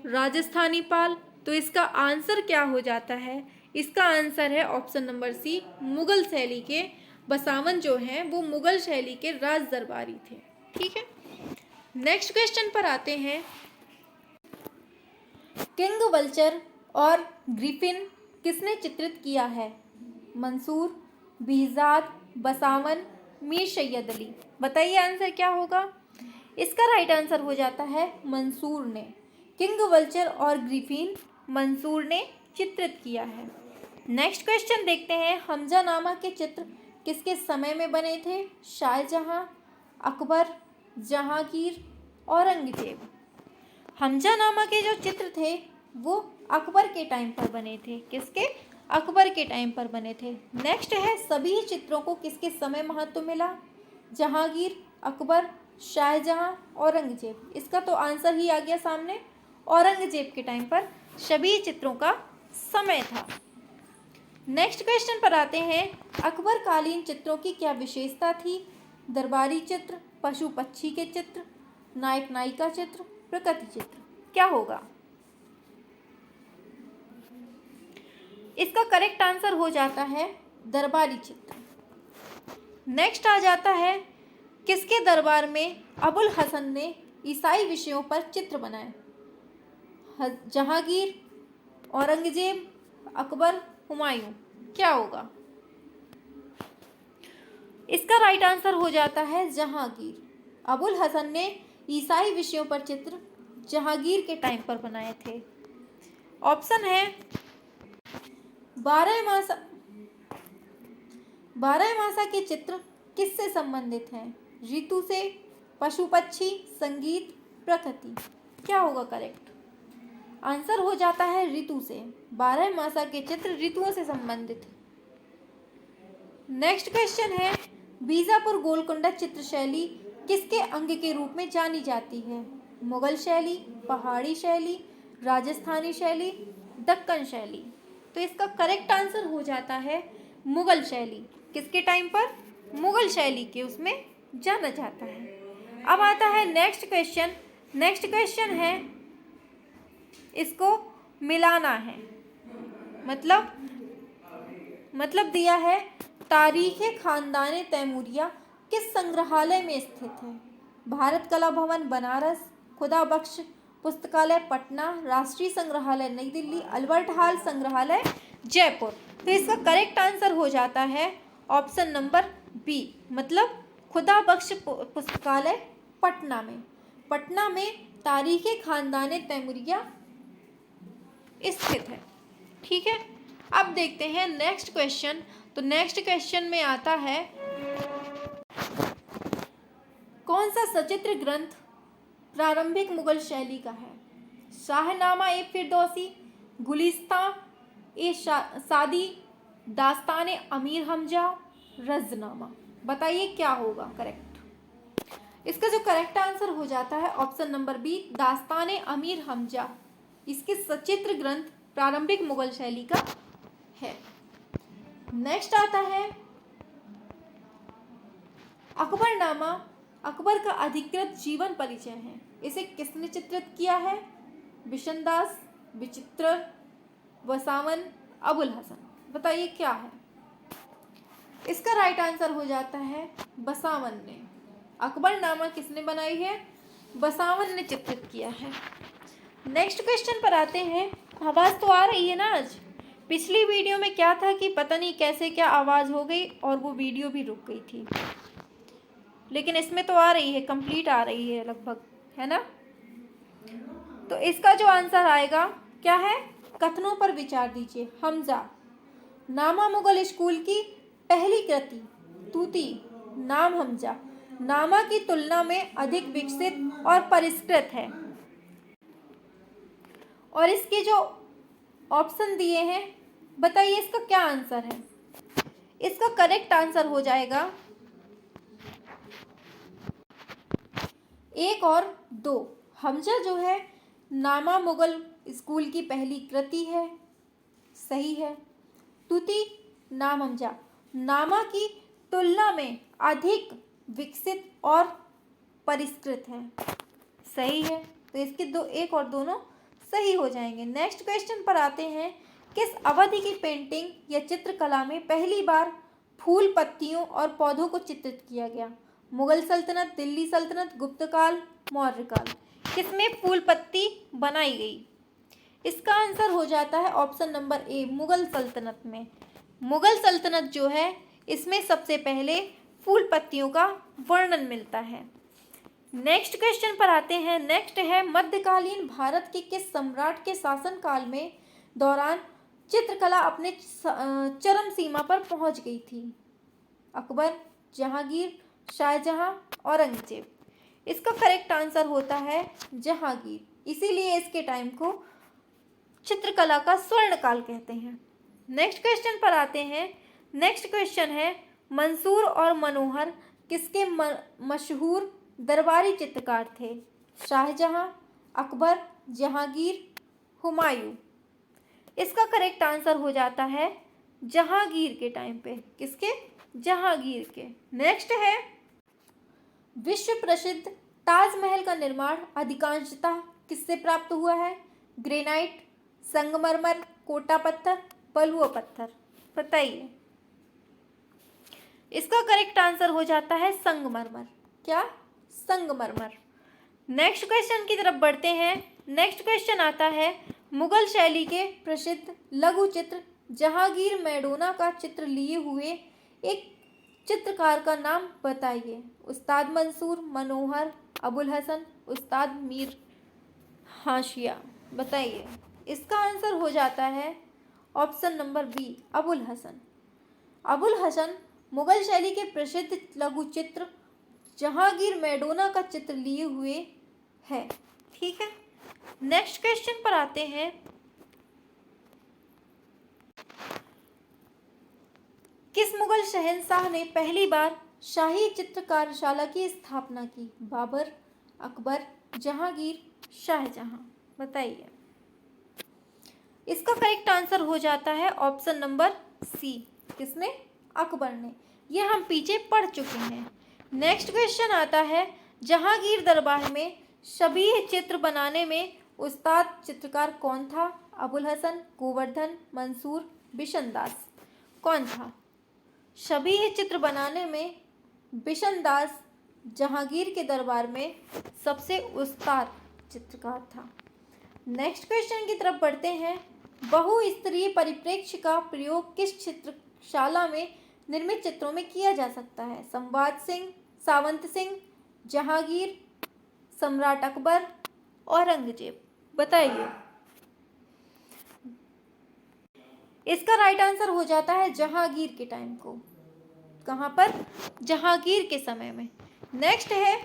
राजस्थानी पाल। तो इसका आंसर क्या हो जाता है? इसका आंसर है ऑप्शन नंबर सी, मुगल शैली के। बसावन जो हैं वो मुगल शैली के राज दरबारी थे। ठीक है। नेक्स्ट क्वेश्चन पर आते हैं। किंग वल्चर और ग्रिफिन किसने चित्रित किया है? मंसूर, बिहज़ाद, बसावन, मीर सैयद अली। बताइए आंसर क्या होगा? इसका राइट आंसर हो जाता है मंसूर ने। किंग वल्चर और ग्रिफिन मंसूर ने चित्रित किया है। नेक्स्ट क्वेश्चन देखते हैं, हमजा नामा के चित्र किसके समय में बने थे? शाहजहां, अकबर, जहांगीर, औरंगजेब। हमजा नामा के जो चित्र थे वो अकबर के टाइम पर बने थे। किसके? अकबर के टाइम पर बने थे। नेक्स्ट है, सभी चित्रों को किसके समय महत्व मिला? जहांगीर, अकबर, शाहजहां, औरंगजेब। इसका तो आंसर ही आ गया सामने, औरंगजेब के टाइम पर सभी चित्रों का समय था। नेक्स्ट क्वेश्चन पर आते हैं, अकबर कालीन चित्रों की क्या विशेषता थी? दरबारी चित्र, पशु पक्षी के चित्र, नायक नायिका चित्र, प्रकृति चित्र। क्या होगा? इसका करेक्ट आंसर हो जाता है दरबारी चित्र। नेक्स्ट आ जाता है, किसके दरबार में अबुल हसन ने ईसाई विषयों पर चित्र बनाए? जहांगीर, औरंगजेब, अकबर, हुमायूं। क्या होगा? इसका राइट आंसर हो जाता है जहांगीर। अबुल हसन ने ईसाई विषयों पर चित्र जहांगीर के टाइम पर बनाए थे। ऑप्शन है, बारहमासा के चित्र किससे संबंधित हैं? ऋतु से, पशु पक्षी, संगीत, प्रकृति। क्या होगा करेक्ट? आंसर हो जाता है ऋतु से। बारहमासा के चित्र ऋतुओं से संबंधित। नेक्स्ट क्वेश्चन है, बीजापुर गोलकुंडा चित्र शैली किसके अंग के रूप में जानी जाती है? मुगल शैली, पहाड़ी शैली, राजस्थानी शैली, दक्कन शैली। तो इसका करेक्ट आंसर हो जाता है मुगल शैली। किसके टाइम पर? मुगल शैली के उसमें जाना जाता है। अब आता है नेक्स्ट क्वेश्चन। नेक्स्ट क्वेश्चन है, इसको मिलाना है, मतलब दिया है, तारीख़े ख़ानदान तैमूरिया किस संग्रहालय में स्थित है? भारत कला भवन बनारस, खुदा बख्श पुस्तकालय पटना, राष्ट्रीय संग्रहालय नई दिल्ली, अल्बर्ट हॉल संग्रहालय जयपुर। तो इसका करेक्ट आंसर हो जाता है ऑप्शन नंबर बी, मतलब खुदा बख्श पुस्तकालय पटना में तारीख़े ख़ानदान तैमूरिया स्थित है। ठीक है, अब देखते हैं नेक्स्ट क्वेश्चन। तो नेक्स्ट क्वेश्चन में आता है, कौन सा सचित्र ग्रंथ प्रारंभिक मुगल शैली का है? शाहनामा ए फिरदौसी, गुलिस्तां ए सादी, दास्तान अमीर हमजा, रज़नामा। बताइए क्या होगा करेक्ट? इसका जो करेक्ट आंसर हो जाता है ऑप्शन नंबर बी, दास्तान अमीर हमजा। इसके सचित्र ग्रंथ प्रारंभिक मुगल शैली का है। नेक्स्ट आता है, अकबरनामा अकबर का अधिकृत जीवन परिचय है। इसे किसने चित्रित किया है? बिशनदास, विचित्र, वसावन, अबुल हसन। बताइए क्या है? इसका राइट आंसर हो जाता है बसावन ने। अकबरनामा किसने बनाई है? बसावन ने चित्रित किया है। नेक्स्ट क्वेश्चन पर आते हैं। आवाज़ तो आ रही है ना आज? पिछली वीडियो में क्या था कि पता नहीं कैसे क्या आवाज़ हो गई और वो वीडियो भी रुक गई थी, लेकिन इसमें तो आ रही है, कंप्लीट आ रही है लगभग, है ना? तो इसका जो आंसर आएगा क्या है? कथनों पर विचार दीजिए। हमजा नामा मुगल स्कूल की पहली कृति। तूती नाम हमजा नामा की तुलना में अधिक विकसित और परिष्कृत है। और इसके जो ऑप्शन दिए हैं, बताइए इसका क्या आंसर है? इसका करेक्ट आंसर हो जाएगा 1 और 2। हमजा जो है नामा मुगल स्कूल की पहली कृति है, सही है। तूती नाम हमजा नामा की तुलना में अधिक विकसित और परिष्कृत है, सही है। तो इसके 1 और दोनों सही हो जाएंगे। नेक्स्ट क्वेश्चन पर आते हैं। किस अवधि की पेंटिंग या चित्रकला में पहली बार फूल, पत्तियों और पौधों को चित्रित किया गया? मुगल सल्तनत, दिल्ली सल्तनत, गुप्त काल, मौर्य काल। किसमें फूल पत्ती बनाई गई? इसका आंसर हो जाता है ऑप्शन नंबर ए, मुगल सल्तनत में। मुगल सल्तनत जो है इसमें सबसे पहले फूल पत्तियों का वर्णन मिलता है। नेक्स्ट क्वेश्चन पर आते हैं। नेक्स्ट है, मध्यकालीन भारत के किस सम्राट के शासनकाल में दौरान चित्रकला अपने चरम सीमा पर पहुंच गई थी? अकबर, जहांगीर, शाहजहां, औरंगजेब। इसका करेक्ट आंसर होता है जहांगीर। इसीलिए इसके टाइम को चित्रकला का स्वर्ण काल कहते हैं। नेक्स्ट क्वेश्चन पर आते हैं। नेक्स्ट क्वेश्चन है, मंसूर और मनोहर किसके मशहूर दरबारी चित्रकार थे? शाहजहां, अकबर, जहांगीर, हुमायूं। इसका करेक्ट आंसर हो जाता है जहांगीर के टाइम पे। किसके? जहांगीर के। नेक्स्ट है, विश्व प्रसिद्ध ताजमहल का निर्माण अधिकांशतः किससे प्राप्त हुआ है? ग्रेनाइट, संगमरमर, कोटा पत्थर, बलुआ पत्थर। बताइए। इसका करेक्ट आंसर हो जाता है संगमरमर। क्या? संगमरमर। नेक्स्ट क्वेश्चन की तरफ बढ़ते हैं। नेक्स्ट क्वेश्चन आता है, मुगल शैली के प्रसिद्ध लघु चित्र जहांगीर मैडोना का चित्र लिए हुए एक चित्रकार का नाम बताइए। उस्ताद मंसूर, मनोहर, अबुल हसन, उस्ताद मीर हाशिया। बताइए। इसका आंसर हो जाता है option number B, Abul Hasan. Abul Hasan Mughal शैली के प्रसिद्ध लघु चित्र जहांगीर मैडोना का चित्र लिए हुए है। ठीक है। नेक्स्ट क्वेश्चन पर आते हैं। किस मुगल शहंशाह ने पहली बार शाही चित्रकारशाला की स्थापना की? बाबर, अकबर, जहांगीर, शाहजहां। बताइए। इसका करेक्ट आंसर हो जाता है ऑप्शन नंबर सी। किसने? अकबर ने। यह हम पीछे पढ़ चुके हैं। नेक्स्ट क्वेश्चन आता है, जहांगीर दरबार में शबीह चित्र बनाने में उस्ताद चित्रकार कौन था? अबुल हसन, गोवर्धन, मंसूर, बिशनदास। कौन था? शबीह चित्र बनाने में बिशनदास जहांगीर के दरबार में सबसे उस्ताद चित्रकार था। नेक्स्ट क्वेश्चन की तरफ बढ़ते हैं। बहुस्तरीय परिप्रेक्ष्य का प्रयोग किस चित्रशाला में निर्मित चित्रों में किया जा सकता है? संवाद सिंह, सावंत सिंह, जहांगीर, सम्राट अकबर, औरंगजेब। बताइए। इसका राइट आंसर हो जाता है जहांगीर के टाइम को। कहाँ पर? जहांगीर के समय में। नेक्स्ट है,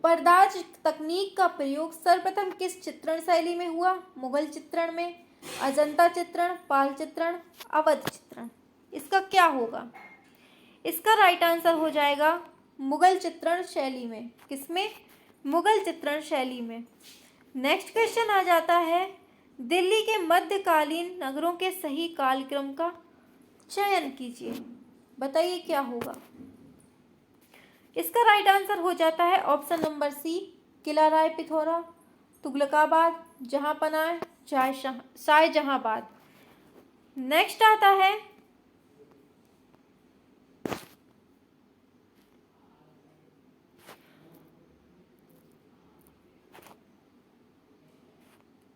पर्दाज तकनीक का प्रयोग सर्वप्रथम किस चित्रण शैली में हुआ? मुगल चित्रण में, अजंता चित्रण, पाल चित्रण, अवध चित्रण। इसका क्या होगा? इसका राइट आंसर हो जाएगा मुगल चित्रण शैली में। किसमें? मुगल चित्रण शैली में। नेक्स्ट क्वेश्चन आ जाता है, दिल्ली के मध्यकालीन नगरों के सही कालक्रम का चयन कीजिए। बताइए क्या होगा? इसका राइट आंसर हो जाता है ऑप्शन नंबर सी, किला राय पिथौरा, तुगलकाबाद, जहांपनाह, शाहजहांबाद। नेक्स्ट आता है,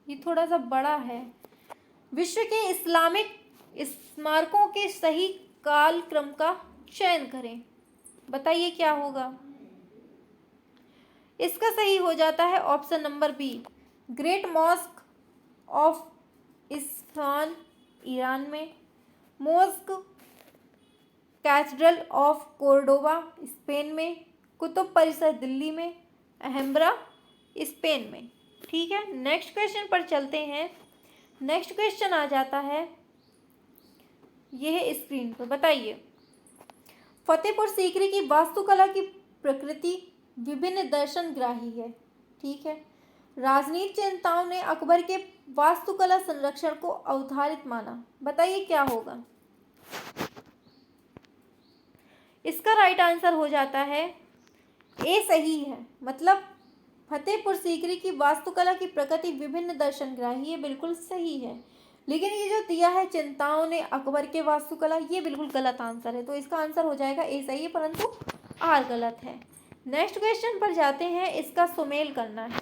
ये थोड़ा सा बड़ा है। विश्व के इस्लामिक स्मारकों के सही कालक्रम का चयन करें। बताइए क्या होगा? इसका सही हो जाता है option number B, great mosque of Isfahan Iran में, mosque cathedral of Cordoba Spain में, कुतुब परिसर दिल्ली में, अहम्ब्रा स्पेन में। ठीक है। नेक्स्ट क्वेश्चन पर चलते हैं। नेक्स्ट क्वेश्चन आ जाता है, यह है स्क्रीन पर। बताइए। फतेहपुर सीकरी की वास्तुकला की प्रकृति विभिन्न दर्शनग्राही है। ठीक है। राजनीतिक चिंताओं ने अकबर के वास्तुकला संरक्षण को अवधारित माना। बताइए क्या होगा? इसका राइट आंसर हो जाता है ए, सही है। मतलब फतेहपुर सीकरी की वास्तुकला की प्रकृति विभिन्न दर्शनग्राही है, बिल्कुल सही है। लेकिन ये जो दिया है चिंताओं ने अकबर के वास्तुकला, ये बिल्कुल गलत आंसर है। तो इसका आंसर हो जाएगा ए, सही है, परंतु आर गलत है। नेक्स्ट क्वेश्चन पर जाते हैं। इसका सुमेल करना है।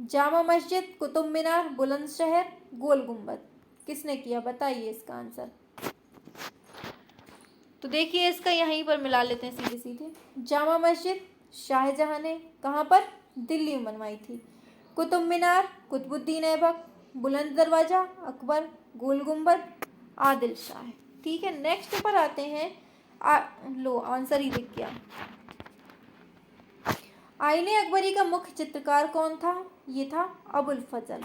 जामा मस्जिद, कुतुब मीनार, बुलंदशहर, गोल गुम्बद, किसने किया? बताइए इसका आंसर। तो देखिए इसका यहीं पर मिला लेते हैं सीधे सीधे। जामा मस्जिद शाहजहां ने कहाँ पर? दिल्ली में बनवाई थी। कुतुब मीनार कुतुबुद्दीन ऐबक, बुलंद दरवाजा अकबर, गोल गुम्बद आदिल शाह। ठीक है, नेक्स्ट पर आते हैं। लो आंसर ही दिख गया। आईने अकबरी का मुख्य चित्रकार कौन था? ये था अबुल फजल।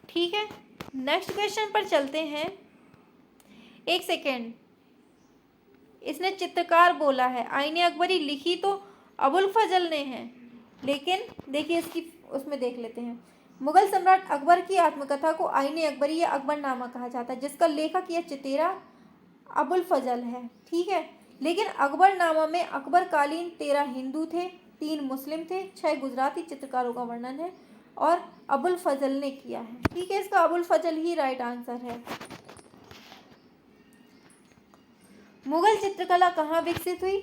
ठीक है, नेक्स्ट क्वेश्चन पर चलते हैं। एक सेकेंड, इसने चित्रकार बोला है, आईने अकबरी लिखी तो अबुल फजल ने है, लेकिन देखिए इसकी उसमें देख लेते हैं। मुगल सम्राट अकबर की आत्मकथा को आईने अकबरी या अकबरनामा कहा जाता है, जिसका लेखक या चितेरा अबुल फजल है। ठीक है, लेकिन अकबरनामा में अकबरकालीन 13 हिंदू थे, 3 मुस्लिम थे, 6 गुजराती चित्रकारों का वर्णन है और अबुल फजल ने किया है। ठीक है, इसका अबुल फजल ही राइट आंसर है। मुगल चित्रकला कहाँ विकसित हुई?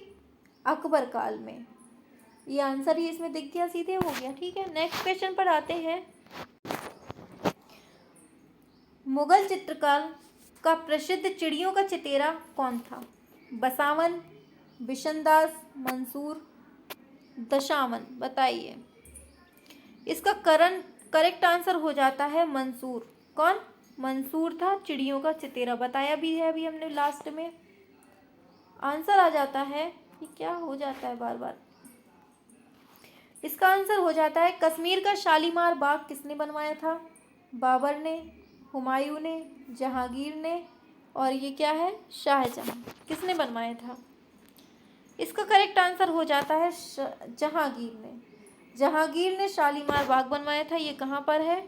अकबर काल में। ये आंसर ही इसमें दिख गया, सीधे हो गया। ठीक है, नेक्स्ट क्वेश्चन पर आते हैं। मुगल चित्रकार का प्रसिद्ध चिड़ियों का चितेरा कौन था? बसावन, बिशनदास, मंसूर, दशावन, बताइए। इसका करेक्ट आंसर हो जाता है मंसूर। कौन? मंसूर था चिड़ियों का चितेरा, बताया भी है अभी हमने लास्ट में। आंसर आ जाता है, ये क्या हो जाता है बार बार। इसका आंसर हो जाता है कश्मीर का शालीमार बाग किसने बनवाया था? बाबर ने, हुमायूं ने, जहांगीर ने, और ये क्या है? शाहजहां। किसने बनवाया था? इसका करेक्ट आंसर हो जाता है जहांगीर ने। जहांगीर ने शालीमार बाग बनवाया था। ये कहाँ पर है?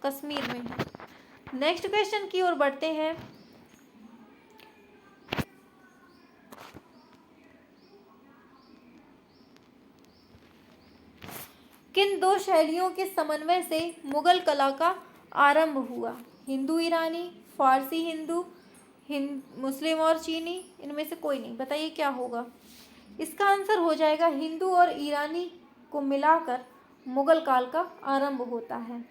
कश्मीर में है। नेक्स्ट क्वेश्चन की ओर बढ़ते हैं। किन 2 शैलियों के समन्वय से मुगल कला का आरंभ हुआ? हिंदू ईरानी, फारसी हिंदू, मुस्लिम और चीनी, इनमें से कोई नहीं। बताइए क्या होगा? इसका आंसर हो जाएगा हिंदू और ईरानी को मिलाकर मुगल काल का आरंभ होता है।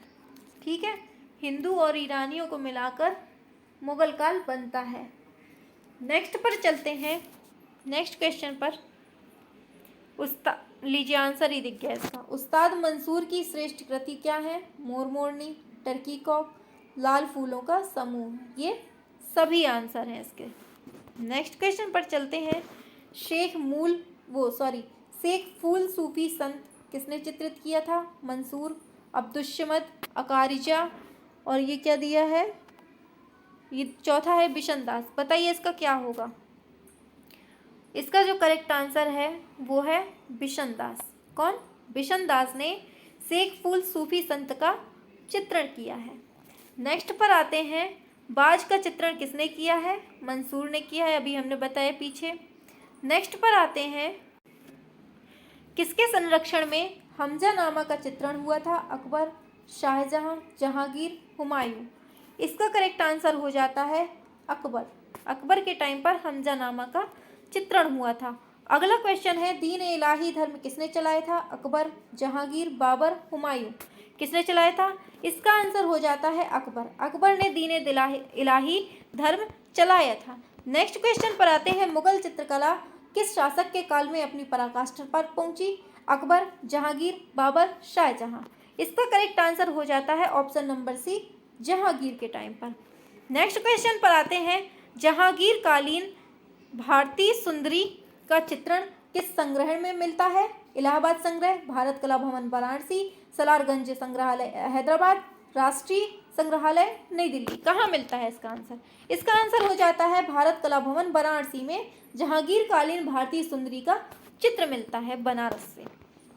ठीक है, हिंदू और ईरानियों को मिलाकर मुगल काल बनता है। नेक्स्ट पर चलते हैं। नेक्स्ट क्वेश्चन पर लीजिए आंसर ही दिख गया इसका। उस्ताद मंसूर की श्रेष्ठ कृति क्या है? मोर मोरनी, टर्की कॉक, लाल फूलों का समूह। ये सभी आंसर हैं इसके। नेक्स्ट क्वेश्चन पर चलते हैं। शेख फूल सूफी संत किसने चित्रित किया था? मंसूर, अब्दुस्समद, अकारिजा, और ये क्या दिया है? ये चौथा है बिशनदास। बताइए इसका क्या होगा? इसका जो करेक्ट आंसर है वो है बिशनदास। कौन? बिशनदास ने शेख फूल सूफी संत का चित्रण किया है। नेक्स्ट पर आते हैं। बाज का चित्रण किसने किया है? मंसूर ने किया है, अभी हमने बताया पीछे। नेक्स्ट पर आते हैं। किसके संरक्षण में हमजानामा का चित्रण हुआ था? अकबर, शाहजहां, जहांगीर, हुमायूं। इसका करेक्ट आंसर हो जाता है अकबर। अकबर के टाइम पर हमजानामा का चित्रण हुआ था। अगला क्वेश्चन है, दीन इलाही धर्म किसने चलाया था? अकबर, जहांगीर, बाबर, हुमायूं। किसने चलाया था? इसका आंसर हो जाता है अकबर। अकबर ने दीन इलाही धर्म चलाया था। नेक्स्ट क्वेश्चन पर आते हैं। मुगल चित्रकला किस शासक के काल में अपनी पराकाष्ठा पर पहुंची? अकबर, जहांगीर, बाबर, शाहजहां। इसका करेक्ट आंसर हो जाता है ऑप्शन नंबर सी, जहांगीर के टाइम पर। नेक्स्ट क्वेश्चन पर आते हैं। जहांगीर कालीन भारतीय सुंदरी का चित्रण किस संग्रह में मिलता है? इलाहाबाद संग्रह, भारत कला भवन वाराणसी, सलारगंज संग्रहालय हैदराबाद, राष्ट्रीय संग्रहालय नई दिल्ली। कहाँ मिलता है इसका आंसर? इसका आंसर हो जाता है भारत कला भवन वाराणसी में जहांगीर कालीन भारतीय सुंदरी का चित्र मिलता है बनारस से।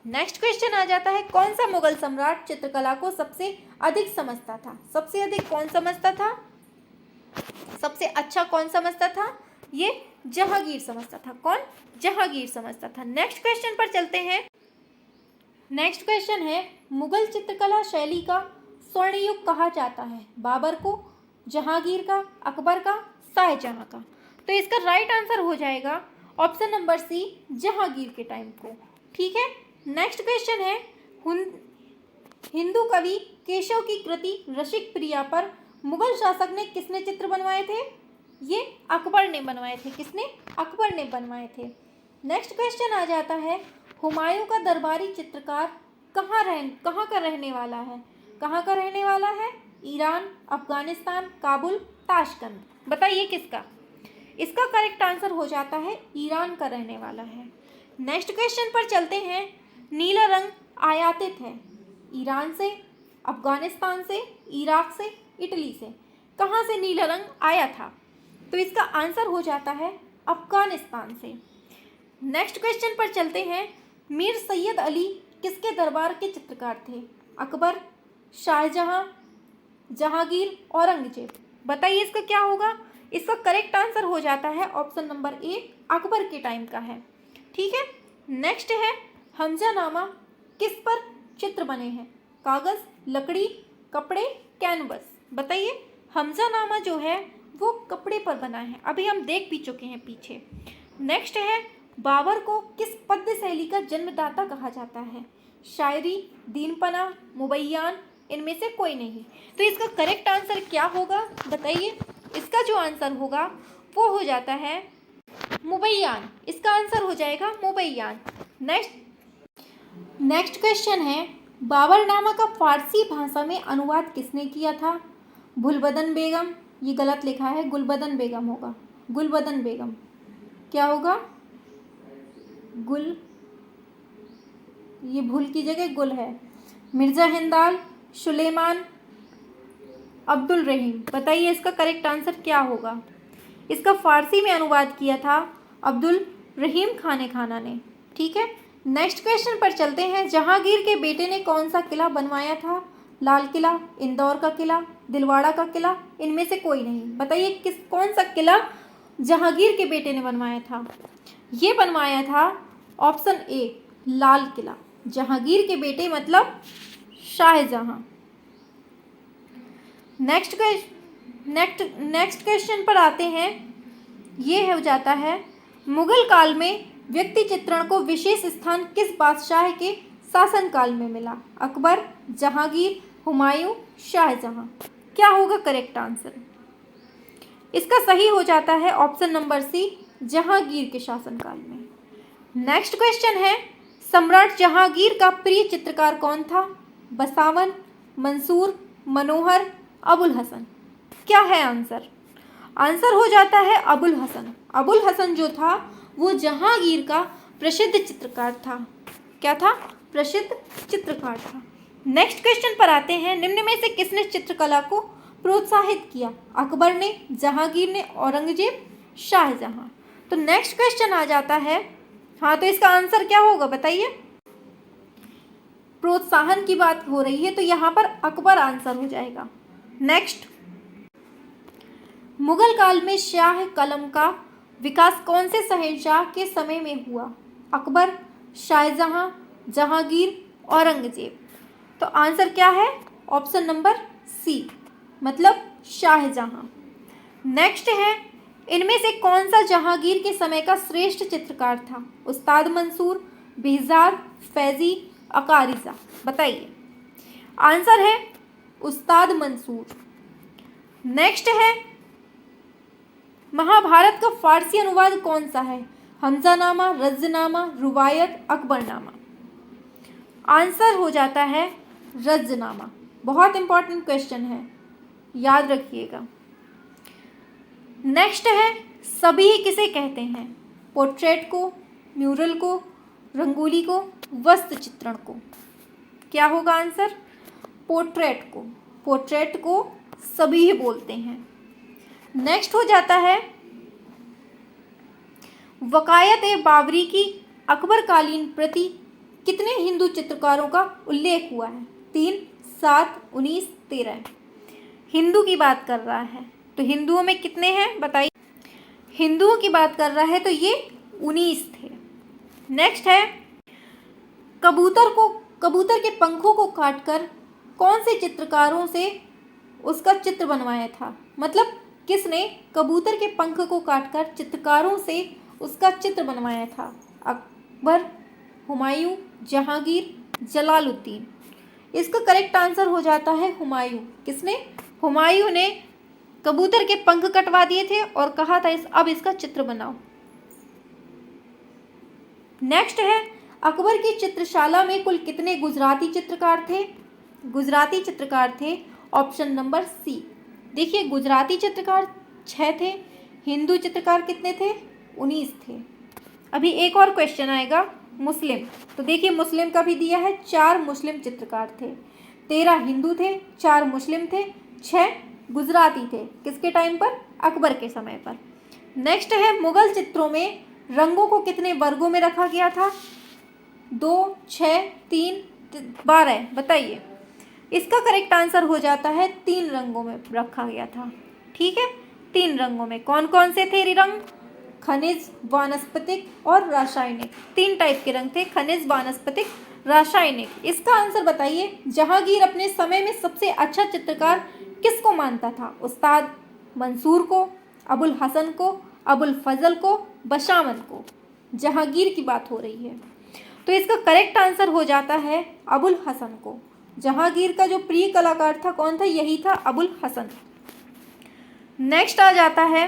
नेक्स्ट क्वेश्चन आ जाता है। कौन सा मुगल सम्राट चित्रकला को सबसे अधिक समझता था? सबसे अधिक कौन समझता था? सबसे अच्छा कौन समझता था? ये जहांगीर समझता था। कौन? जहांगीर समझता था। नेक्स्ट क्वेश्चन पर चलते हैं। नेक्स्ट क्वेश्चन है, मुगल चित्रकला शैली का स्वर्ण युग कहा जाता है? बाबर को, जहांगीर का, अकबर का, शाहजहां का। तो इसका राइट आंसर हो जाएगा ऑप्शन नंबर सी, जहांगीर के टाइम को। ठीक है, नेक्स्ट क्वेश्चन है। हिंदू कवि केशव की कृति रसिक प्रिया पर मुगल शासक ने किसने चित्र बनवाए थे? ये अकबर ने बनवाए थे। किसने? अकबर ने बनवाए थे। नेक्स्ट क्वेश्चन आ जाता है, हुमायूं का दरबारी चित्रकार कहाँ का रहने वाला है? कहाँ का रहने वाला है? Iran, Afghanistan, Kabul, Tashkent. बताइए किसका? इसका करेक्ट आंसर हो जाता है ईरान का रहने वाला है। नेक्स्ट क्वेश्चन पर चलते हैं। नीला रंग आयातित है ईरान से, अफगानिस्तान से, इराक से, इटली से। कहाँ से नीला रंग आया था? तो इसका आंसर हो जाता है अफगानिस्तान से। नेक्स्ट क्वेश्चन पर चलते हैं। मीर सैयद अली किसके दरबार के चित्रकार थे? अकबर, शाहजहां, जहांगीर, औरंगजेब। बताइए इसका क्या होगा? इसका करेक्ट आंसर हो जाता है ऑप्शन नंबर ए, अकबर के टाइम का है। ठीक है। नेक्स्ट है, हमजानामा किस पर चित्र बने हैं? कागज, लकड़ी, कपड़े, कैनवस। बताइए हमजानामा जो है वो कपड़े पर बना है, अभी हम देख भी चुके हैं पीछे। नेक्स्ट है, बाबर को किस पद्य शैली का जन्मदाता कहा जाता है? शायरी, दीनपना, मुबैयान, इनमें से कोई नहीं। तो इसका करेक्ट आंसर क्या होगा? बताइए। इसका जो आंसर होगा वो हो जाता है मुबैयान। इसका आंसर हो जाएगा मुबैयान। नेक्स्ट क्वेश्चन है, बाबरनामा का फारसी भाषा में अनुवाद किसने किया था? गुलबदन बेगम। ये गलत लिखा है, गुलबदन बेगम होगा। गुलबदन बेगम क्या होगा? गुल, ये भूल की जगह गुल है। मिर्ज़ा हिंदाल, सुलेमान, अब्दुल रहीम। बताइए इसका करेक्ट आंसर क्या होगा? इसका फारसी में अनुवाद किया था अब्दुल रहीम खाना ने। ठीक है। नेक्स्ट क्वेश्चन पर चलते हैं। जहांगीर के बेटे ने कौन सा किला बनवाया था? लाल किला, इंदौर का किला, दिलवाड़ा का किला, इनमें से कोई नहीं। बताइए कौन सा किला जहांगीर के बेटे ने बनवाया था? ये बनवाया था ऑप्शन ए, लाल किला। जहांगीर के बेटे मतलब शाहजहां। नेक्स्ट क्वेश्चन पर आते हैं। ये हो जाता है, मुगल काल में व्यक्ति चित्रण को विशेष स्थान किस बादशाह के शासनकाल में मिला? अकबर, जहांगीर, हुमायूं, शाहजहां। क्या होगा करेक्ट आंसर? इसका सही हो जाता है ऑप्शन नंबर सी, जहांगीर के शासनकाल में। नेक्स्ट क्वेश्चन है, सम्राट जहांगीर का प्रिय चित्रकार कौन था? बसावन, मंसूर, मनोहर, अबुल हसन। क्या है आंसर? आंसर हो जाता है अबुल हसन। अबुल हसन जो था वो जहांगीर का प्रसिद्ध चित्रकार था। क्या था? प्रसिद्ध चित्रकार था। नेक्स्ट क्वेश्चन पर आते हैं। निम्न में से किसने चित्रकला को प्रोत्साहित किया? अकबर ने, जहांगीर ने, औरंगजेब, शाहजहां। तो नेक्स्ट क्वेश्चन आ जाता है। हाँ, तो इसका आंसर क्या होगा बताइए? प्रोत्साहन की बात हो रही है तो यहाँ पर अकबर आंसर हो जाएगा। नेक्स्ट, मुगल काल में शाह कलम का विकास कौन से शहंशाह के समय में हुआ? अकबर, शाहजहां, जहांगीर, औरंगजेब। तो आंसर क्या है? ऑप्शन नंबर सी, मतलब शाहजहां। नेक्स्ट है, इनमें से कौन सा जहांगीर के समय का श्रेष्ठ चित्रकार था? उस्ताद मंसूर, बेहजार, फैजी, अकारिजा। बताइए। आंसर है उस्ताद मंसूर। नेक्स्ट है, महाभारत का फारसी अनुवाद कौन सा है? हमजानामा, रज्जनामा, रुवायत, अकबरनामा। आंसर हो जाता है रज्जनामा। बहुत इंपॉर्टेंट क्वेश्चन है, याद रखिएगा। नेक्स्ट है, सभी किसे कहते हैं? पोर्ट्रेट को, म्यूरल को, रंगोली को, वस्त्र चित्रण को। क्या होगा आंसर? पोर्ट्रेट को। पोर्ट्रेट को सभी ही बोलते हैं। नेक्स्ट हो जाता है, वकायत ए बाबरी की अकबरकालीन प्रति कितने हिंदू चित्रकारों का उल्लेख हुआ है? 3, 7, 19, 13। हिंदू की बात कर रहा है तो हिंदुओं में कितने हैं बताइए? हिंदुओं की बात कर रहा है तो ये 19 थे। नेक्स्ट है, कबूतर के पंखों को काटकर कौन से चित्रकारों से उसका चित्र बनवाया था? मतलब किसने कबूतर के पंख को काटकर चित्रकारों से उसका चित्र बनवाया था? अकबर, हुमायूं, जहांगीर, जलालुद्दीन। इसका करेक्ट आंसर हो जाता है हुमायूं। किसने? हुमायूं ने कबूतर के पंख कटवा दिए थे और कहा था अब इसका चित्र बनाओ। नेक्स्ट है, अकबर की चित्रशाला में कुल कितने गुजराती चित्रकार थे? गुजराती चित्रकार थे ऑप्शन नंबर सी। देखिए, गुजराती चित्रकार 6 थे, हिंदू चित्रकार कितने थे? 19 थे। अभी एक और क्वेश्चन आएगा मुस्लिम। तो देखिए, मुस्लिम का भी दिया है, 4 मुस्लिम चित्रकार थे, 13 हिंदू थे, 4 मुस्लिम थे, 6 गुजराती थे। किसके टाइम पर? अकबर के समय पर। नेक्स्ट है, मुगल चित्रों में रंगों को कितने वर्गों में रखा गया था? 2, 6, 3, 12। बताइए। इसका करेक्ट आंसर हो जाता है 3 रंगों में रखा गया था। ठीक है, 3 रंगों में। कौन कौन से थे रंग? खनिज, वानस्पतिक और रासायनिक। 3 टाइप के रंग थे, खनिज, वानस्पतिक, रासायनिक। इसका आंसर बताइए। जहांगीर अपने समय में सबसे अच्छा चित्रकार किसको मानता था? उस्ताद मंसूर को, अबुल हसन को, अबुल फजल को, बशामन को। जहांगीर की बात हो रही है, तो इसका करेक्ट आंसर हो जाता है अबुल हसन को। जहांगीर का जो प्रिय कलाकार था कौन था? यही था, अबुल हसन। नेक्स्ट आ जाता है,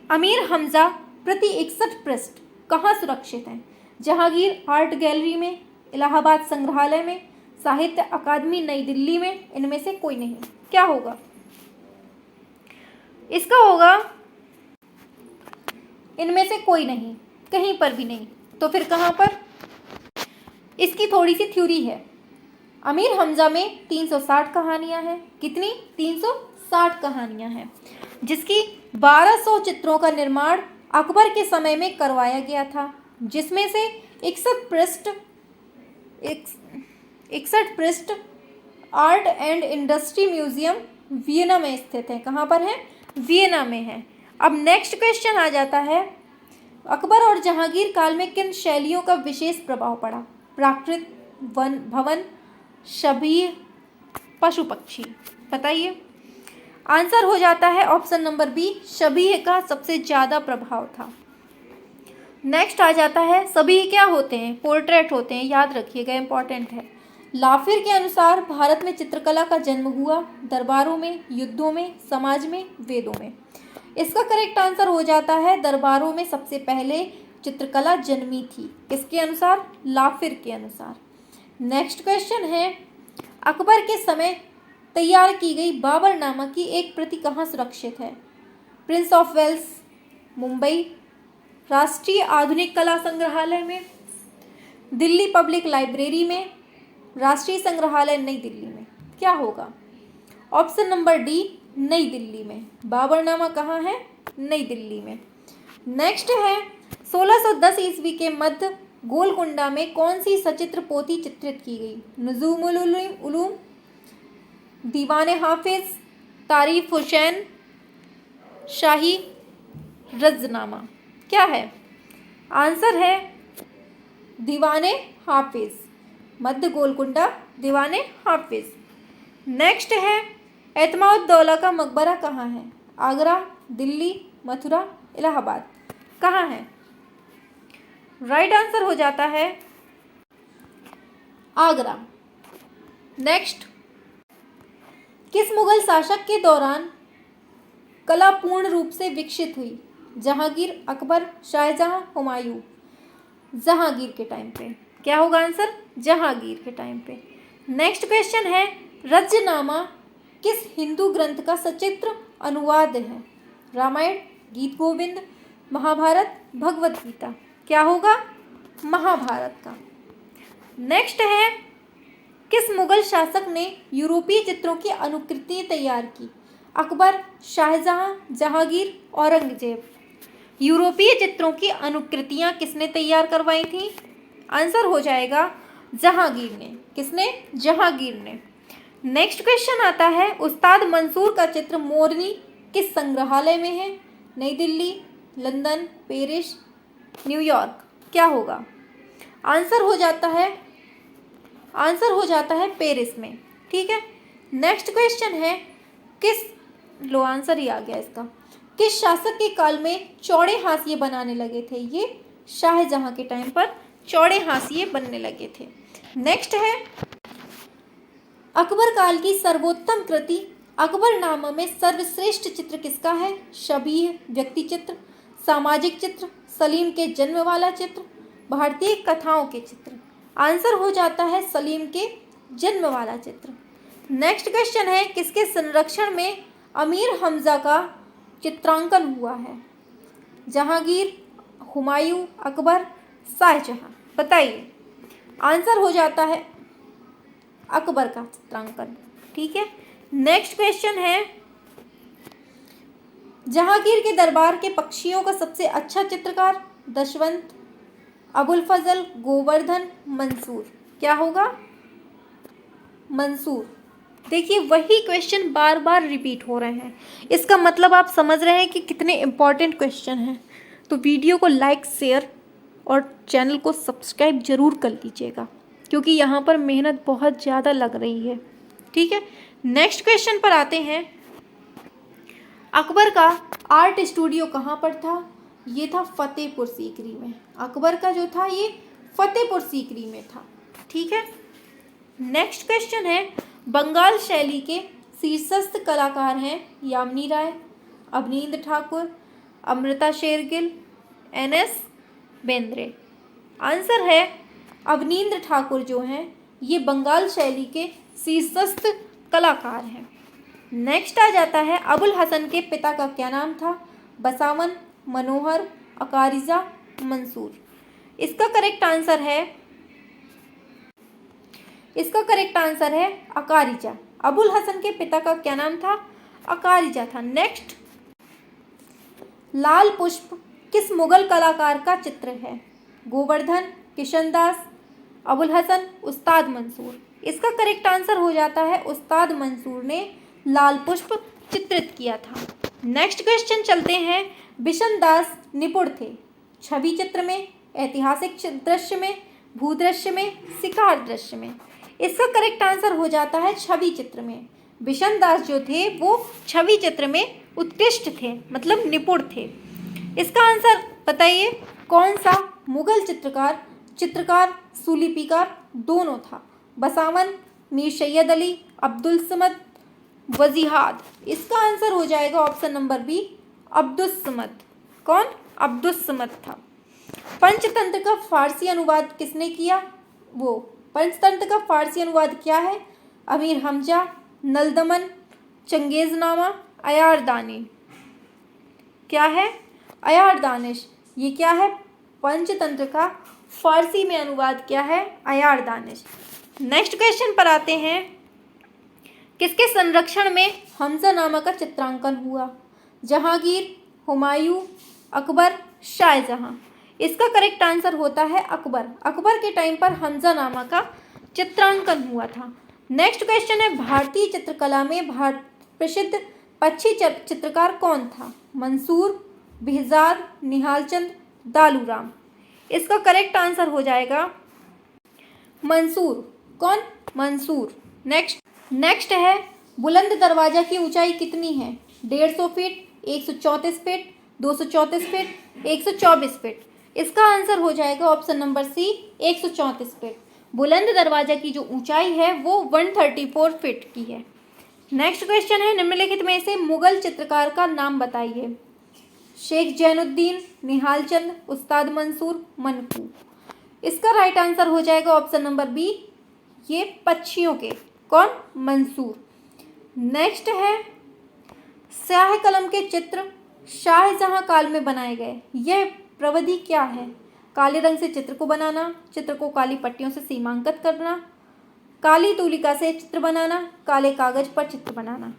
अमीर हमजा प्रति 61 पृष्ठ कहाँ सुरक्षित हैं? जहांगीर आर्ट गैलरी में, इलाहाबाद संग्रहालय में, साहित्य अकादमी नई दिल्ली में, इनमें से कोई नहीं। क्या होगा इसका? होगा इनमें से कोई नहीं, कहीं पर भी नहीं। तो फिर कहाँ पर? इसकी थोड़ी सी थ्योरी है। अमीर हमजा में 360 कहानियां हैं। कितनी? 360 कहानियां हैं, जिसकी 1200 चित्रों का निर्माण अकबर के समय में करवाया गया था, जिसमें से 61 पृष्ठ art and industry museum Vienna में स्थित है। कहाँ पर है? वियना में है। अब नेक्स्ट क्वेश्चन आ जाता है, अकबर और जहांगीर काल में किन शैलियों का विशेष प्रभाव पड़ा? प्राकृत, वन, भवन, शबीह, पशु पक्षी। बताइए। आंसर हो जाता है ऑप्शन नंबर बी, शबीह का सबसे ज़्यादा प्रभाव था। नेक्स्ट आ जाता है, शबीह क्या होते हैं? पोर्ट्रेट होते हैं, याद रखिएगा, इंपॉर्टेंट है। लाफिर के अनुसार भारत में चित्रकला का जन्म हुआ दरबारों में, युद्धों में, समाज में, वेदों में। इसका करेक्ट आंसर हो जाता है दरबारों में सबसे पहले चित्रकला जन्मी थी। किसके अनुसार? लाफिर के अनुसार। नेक्स्ट क्वेश्चन है, अकबर के समय तैयार की गई बाबरनामा की एक प्रति कहाँ सुरक्षित है? प्रिंस ऑफ वेल्स, मुंबई, राष्ट्रीय आधुनिक कला संग्रहालय में, दिल्ली पब्लिक लाइब्रेरी में, राष्ट्रीय संग्रहालय नई दिल्ली में। क्या होगा? ऑप्शन नंबर डी, नई दिल्ली में। बाबरनामा कहाँ है? नई दिल्ली में। नेक्स्ट है, 1610 ईस्वी के मध्य गोलकुंडा में कौन सी सचित्र पोथी चित्रित की गई? नुजूमुल उलूम, दीवाने हाफिज, तारीफ हुसैन, शाही रजनामा। क्या है? आंसर है दीवाने हाफिज। मध्य गोलकुंडा, दीवाने हाफिज। नेक्स्ट है, एतमाउद्दौला का मकबरा कहाँ है? आगरा, दिल्ली, मथुरा, इलाहाबाद। कहाँ है? राइट आंसर हो जाता है आगरा। नेक्स्ट, किस मुगल शासक के दौरान कला पूर्ण रूप से विकसित हुई? जहांगीर, अकबर, शाहजहां, हुमायूं। जहांगीर के टाइम पे। क्या होगा आंसर? जहांगीर के टाइम पे। नेक्स्ट क्वेश्चन है, रजनामा किस हिंदू ग्रंथ का सचित्र अनुवाद है? रामायण, गीत गोविंद, महाभारत, भगवत गीता। क्या होगा? महाभारत का। नेक्स्ट है, किस मुगल शासक ने यूरोपीय चित्रों की अनुकृति तैयार की? अकबर, शाहजहां, जहांगीर, औरंगजेब। यूरोपीय चित्रों की अनुकृतियां किसने तैयार करवाई थी? आंसर हो जाएगा जहांगीर ने। किसने? जहांगीर ने। नेक्स्ट क्वेश्चन आता है, उस्ताद मंसूर का चित्र मोरनी किस संग्रहालय में है? नई दिल्ली, लंदन, पेरिस, न्यूयॉर्क। क्या होगा? आंसर हो जाता है पेरिस में। ठीक है। नेक्स्ट क्वेश्चन है, लो आंसर ही आ गया इसका। किस शासक के काल में चौड़े हाशिए बनाने लगे थे? ये शाहजहां के टाइम पर चौड़े हाशिए बनने लगे थे। नेक्स्ट है, अकबर काल की सर्वोत्तम कृति अकबरनामा में सर्वश्रेष्ठ चित्र किसका है? शबीह व्यक्ति चित्र, सामाजिक चित्र, सलीम के जन्म वाला चित्र, भारतीय कथाओं के चित्र। आंसर हो जाता है सलीम के जन्म वाला चित्र। नेक्स्ट क्वेश्चन है, किसके संरक्षण में अमीर हमजा का चित्रांकन हुआ है? जहांगीर, हुमायूं, अकबर, शाहजहां। बताइए। आंसर हो जाता है अकबर का चित्रांकन। ठीक है। नेक्स्ट क्वेश्चन है, जहांगीर के दरबार के पक्षियों का सबसे अच्छा चित्रकार? दशवंत, अबुल फजल, गोवर्धन, मंसूर। क्या होगा? मंसूर। देखिए वही क्वेश्चन बार बार रिपीट हो रहे हैं, इसका मतलब आप समझ रहे हैं कि कितने इम्पॉर्टेंट क्वेश्चन हैं। तो वीडियो को लाइक, शेयर और चैनल को सब्सक्राइब जरूर कर लीजिएगा, क्योंकि यहाँ पर मेहनत बहुत ज़्यादा लग रही है। ठीक है। नेक्स्ट क्वेश्चन पर आते हैं, अकबर का आर्ट स्टूडियो कहाँ पर था? ये था फतेहपुर सीकरी में। अकबर का जो था ये फतेहपुर सीकरी में था। ठीक है। नेक्स्ट क्वेश्चन है, बंगाल शैली के शीर्षस्थ कलाकार हैं यामिनी राय, अवनींद्र ठाकुर, अमृता शेरगिल, एन.एस. बेंद्रे। आंसर है अवनींद्र ठाकुर जो हैं ये बंगाल शैली के शीर्षस्थ कलाकार हैं। नेक्स्ट आ जाता है, अबुल हसन के पिता का क्या नाम था? बसावन, मनोहर, अकारिजा, मंसूर। इसका करेक्ट आंसर है अकारिजा। अबुल हसन के पिता का क्या नाम था? अकारिजा था। नेक्स्ट, लाल पुष्प किस मुगल कलाकार का चित्र है? गोवर्धन, किशनदास, अबुल हसन, उस्ताद मंसूर। इसका करेक्ट आंसर हो जाता है उस्ताद मंसूर ने लाल पुष्प चित्रित किया था। नेक्स्ट क्वेश्चन चलते हैं, बिशनदास निपुण थे छवि चित्र में, ऐतिहासिक दृश्य में, भूदृश्य में, शिकार दृश्य में। इसका करेक्ट आंसर हो जाता है छवि चित्र में। बिशनदास जो थे वो छवि चित्र में उत्कृष्ट थे, मतलब निपुण थे। इसका आंसर बताइए, कौन सा मुगल चित्रकार सुलिपिकार दोनों था? बसावन, मीर सैयद अली, अब्दुल समद, वजीहाद। इसका आंसर हो जाएगा option number B, Abdul Samad. कौन? अब्दुल समद था। पंचतंत्र का फारसी अनुवाद किसने किया? वो पंचतंत्र का फारसी अनुवाद क्या है? अमीर हमजा, नलदमन, चंगेजनामा, अयार दानी। क्या है? अयार दानिश। ये क्या है? पंचतंत्र का फारसी में अनुवाद क्या है? अयार दानिश। नेक्स्ट क्वेश्चन पर आते हैं, किसके संरक्षण में हमजानामा का चित्रांकन हुआ? जहांगीर, हुमायूं, अकबर, शाहजहां। इसका करेक्ट आंसर होता है अकबर। अकबर के टाइम पर हमजानामा का चित्रांकन हुआ था। नेक्स्ट क्वेश्चन है, भारतीय चित्रकला में प्रसिद्ध पक्षी चित्रकार कौन था? मंसूर, बेहजार, निहालचंद, दालूराम। इसका करेक्ट आंसर हो जाएगा मंसूर। कौन? मंसूर। नेक्स्ट है, बुलंद दरवाजा की ऊंचाई कितनी है? 150 फीट, 134 फीट, 234 फीट, 124 फीट। इसका आंसर हो जाएगा ऑप्शन नंबर सी, 134 फीट। बुलंद दरवाजा की जो ऊंचाई है वो 134 फीट की है। नेक्स्ट क्वेश्चन है, निम्नलिखित में से मुगल चित्रकार का नाम बताइए। शेख जैनुद्दीन, निहालचंद, उस्ताद मंसूर, मनकू। इसका राइट आंसर हो जाएगा ऑप्शन नंबर बी, ये पक्षियों के। कौन? मंसूर। नेक्स्ट है, स्याह कलम के चित्र शाहजहां काल में बनाए गए, यह प्रविधि क्या है? काले रंग से चित्र को बनाना, चित्र को काली पट्टियों से सीमांकित करना, काली तूलिका से चित्र बनाना, काले कागज पर चित्र बनाना।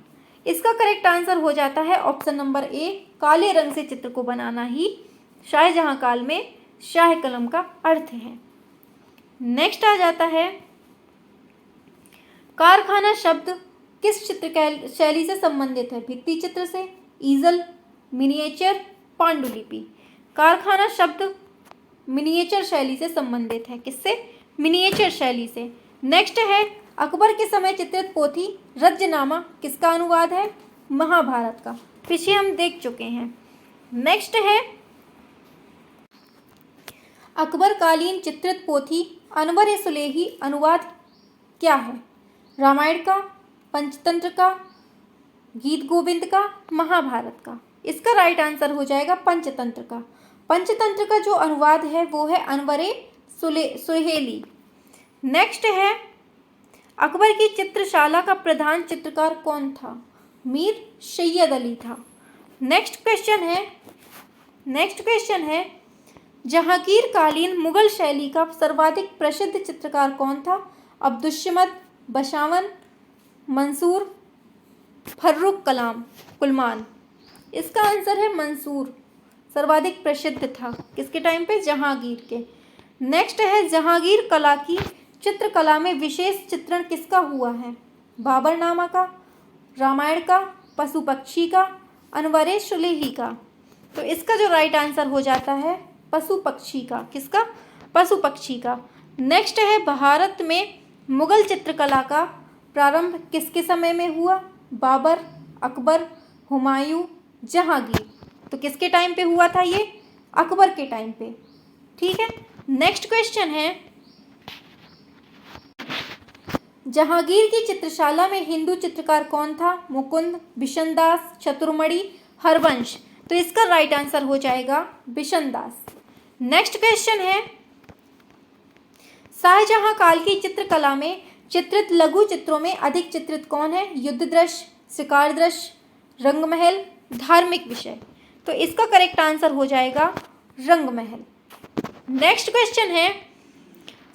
इसका करेक्ट आंसर हो जाता है ऑप्शन नंबर ए, काले रंग से चित्र को बनाना ही शाहजहां काल में शाह कलम का अर्थ है। नेक्स्ट आ जाता है, कारखाना शब्द किस चित्र शैली से संबंधित है? भित्ति चित्र से, ईजल, मिनिएचर, पांडुलिपि। कारखाना शब्द मिनिएचर शैली से संबंधित है। किससे? मिनिएचर शैली से। नेक्स्ट है, अकबर के समय चित्रित पोथी रज्जनामा किसका अनुवाद है? महाभारत का। पीछे हम देख चुके हैं। नेक्स्ट है, अकबर कालीन चित्रित पोथी अनवर-ए-सुलेही अनुवाद क्या है? रामायण का, पंचतंत्र का, गीत गोविंद का, महाभारत का? इसका राइट आंसर हो जाएगा पंचतंत्र का। पंचतंत्र का जो अनुवाद है वो है अनवरे सुहेली। नेक्स्ट है, अकबर की चित्रशाला का प्रधान चित्रकार कौन था? मीर सैयद अली था। नेक्स्ट क्वेश्चन है जहांगीर कालीन मुगल शैली का सर्वाधिक प्रसिद्ध चित्रकार कौन था? अब्दुस्समद, बशावन, मंसूर, फर्रुख कुलमान? इसका आंसर है मंसूर, सर्वाधिक प्रसिद्ध था। किसके टाइम पे? जहांगीर के। नेक्स्ट है, जहांगीर कला की चित्रकला में विशेष चित्रण किसका हुआ है? बाबरनामा का, रामायण का, पशु पक्षी का, अनवरे सुलेही का? तो इसका जो राइट आंसर हो जाता है पशु पक्षी का। किसका? पशु पक्षी का। नेक्स्ट है, भारत में मुगल चित्रकला का प्रारंभ किसके समय में हुआ? बाबर, अकबर, हुमायूं, जहांगीर? तो किसके टाइम पे हुआ था ये? अकबर के टाइम पे। ठीक है। नेक्स्ट क्वेश्चन है, जहांगीर की चित्रशाला में हिंदू चित्रकार कौन था? मुकुंद, बिशनदास, चतुर्मणि, हरवंश? तो इसका राइट आंसर हो जाएगा बिशनदास। नेक्स्ट क्वेश्चन है, शाहजहां काल की चित्रकला में चित्रित लघु चित्रों में अधिक चित्रित कौन है? युद्ध दृश्य, शिकार दृश्य, रंगमहल, धार्मिक विषय? तो इसका करेक्ट आंसर हो जाएगा रंगमहल। नेक्स्ट क्वेश्चन है,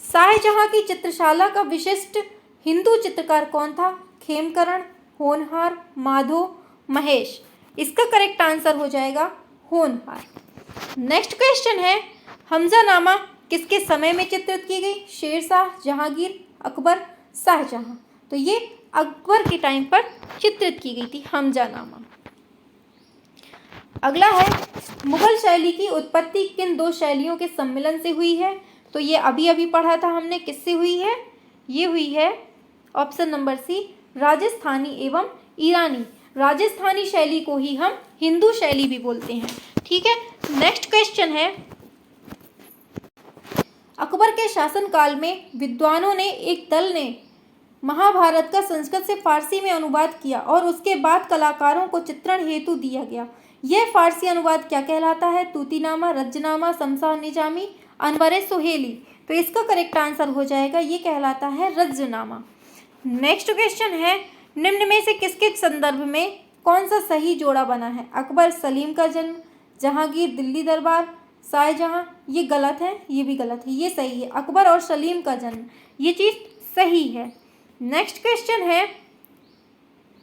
शाहजहां की चित्रशाला का विशिष्ट हिंदू चित्रकार कौन था? खेमकरण, होनहार, माधो, महेश? इसका करेक्ट आंसर हो जाएगा होनहार। नेक्स्ट क्वेश्चन है, हमजानामा किसके समय में चित्रित की गई? शेरशाह, जहांगीर, अकबर, शाहजहां? तो ये अकबर के टाइम पर चित्रित की गई थी हमजानामा। अगला है, मुगल शैली की उत्पत्ति किन दो शैलियों के सम्मिलन से हुई है? तो ये अभी अभी पढ़ा था हमने, किससे हुई है? ये हुई है ऑप्शन नंबर सी, राजस्थानी एवं ईरानी। राजस्थानी शैली को ही हम हिंदू शैली भी बोलते हैं। ठीक है। नेक्स्ट क्वेश्चन है, अकबर के शासनकाल में विद्वानों ने एक दल ने महाभारत का संस्कृत से फारसी में अनुवाद किया और उसके बाद कलाकारों को चित्रण हेतु दिया गया। यह फारसी अनुवाद क्या कहलाता है? तूतीनामा, रज्जनामा, शमशाह निजामी, अनवरे सुहेली? तो इसका करेक्ट आंसर हो जाएगा, ये कहलाता है रज्जनामा। नेक्स्ट क्वेश्चन है, निम्न में से किसके संदर्भ में कौन सा सही जोड़ा बना है? अकबर सलीम का जन्म, जहांगीर दिल्ली दरबार, शाहजहां? ये गलत है, ये भी गलत है, ये सही है। अकबर और सलीम का जन्म, ये चीज़ सही है। नेक्स्ट क्वेश्चन है,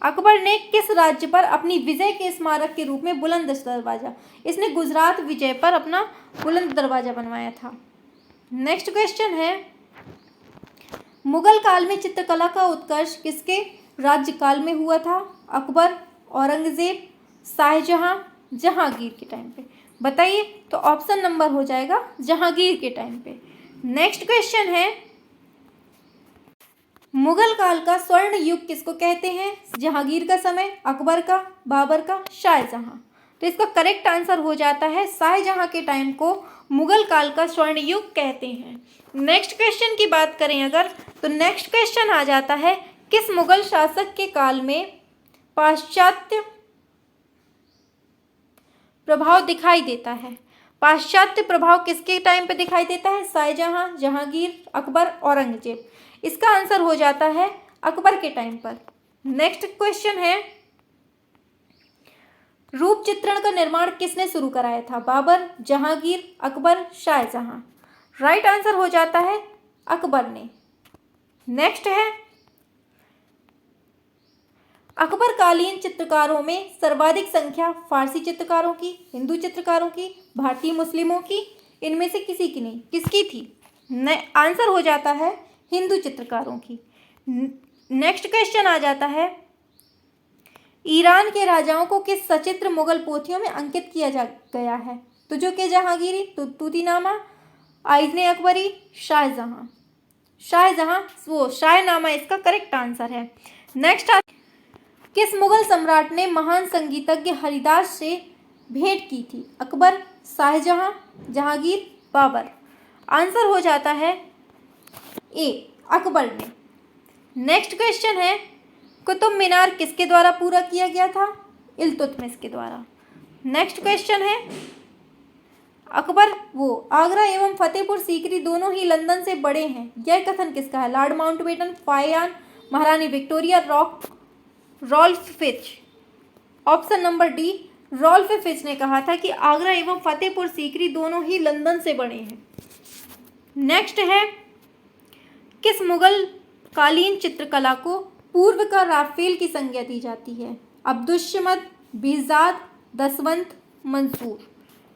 अकबर ने किस राज्य पर अपनी विजय के स्मारक के रूप में बुलंद दरवाजा? इसने गुजरात विजय पर अपना बुलंद दरवाजा बनवाया था। नेक्स्ट क्वेश्चन है, मुगल काल में चित्रकला का उत्कर्ष किसके राज्यकाल में हुआ था? अकबर, औरंगजेब, शाहजहां, जहांगीर के टाइम पे? बताइए। तो ऑप्शन नंबर हो जाएगा जहांगीर के टाइम पे। नेक्स्ट क्वेश्चन है, मुगल काल का स्वर्ण युग किसको कहते हैं? जहांगीर का समय, अकबर का, बाबर का, शाहजहां? तो इसका करेक्ट आंसर हो जाता है शाहजहां के टाइम को मुगल काल का स्वर्ण युग कहते हैं। नेक्स्ट क्वेश्चन की बात करें अगर, तो नेक्स्ट क्वेश्चन आ जाता है, किस मुगल शासक के काल में पाश्चात्य प्रभाव दिखाई देता है? पाश्चात्य प्रभाव किसके टाइम पे दिखाई देता है? शाहजहां, जहांगीर, अकबर, औरंगजेब? इसका आंसर हो जाता है अकबर के टाइम पर। नेक्स्ट क्वेश्चन है, रूप चित्रण का निर्माण किसने शुरू कराया था? बाबर, जहांगीर, अकबर, शाहजहां? राइट आंसर हो जाता है अकबर ने। नेक्स्ट है, अकबर कालीन चित्रकारों में सर्वाधिक संख्या फारसी चित्रकारों की, हिंदू चित्रकारों की, भारतीय मुस्लिमों की? इनमें से किसी की नहीं, किसकी थी? आंसर हो जाता है हिंदू चित्रकारों की। नेक्स्ट क्वेश्चन आ जाता है, ईरान के राजाओं को किस सचित्र मुगल पोथियों में अंकित किया गया है? तुजुक-ए जहांगीरी, तूतीनामा, आइज़-ए अकबरी, शाहजहां? शाहनामा इसका करेक्ट आंसर है। नेक्स्ट, किस मुगल सम्राट ने महान संगीतज्ञ हरिदास से भेंट की थी? अकबर, शाहजहां, जहांगीर, बाबर? आंसर हो जाता है ए, अकबर ने। नेक्स्ट क्वेश्चन है, कुतुब मीनार किसके द्वारा पूरा किया गया था? इल्तुतमिश के द्वारा। नेक्स्ट क्वेश्चन है, अकबर वो आगरा एवं फतेहपुर सीकरी दोनों ही लंदन से बड़े हैं, यह कथन किसका है? लॉर्ड माउंटबेटन, फायान, महारानी Victoria, Ralph Fitch. Option number D, Ralph Fitch ने कहा था कि आगरा एवं फतेहपुर सीकरी दोनों ही लंदन से बड़े हैं। नेक्स्ट है, किस मुगल कालीन चित्रकला को पूर्व का राफेल की संज्ञा दी जाती है? अब्दुस्समद, बिहजाद, दसवंत, मंसूर।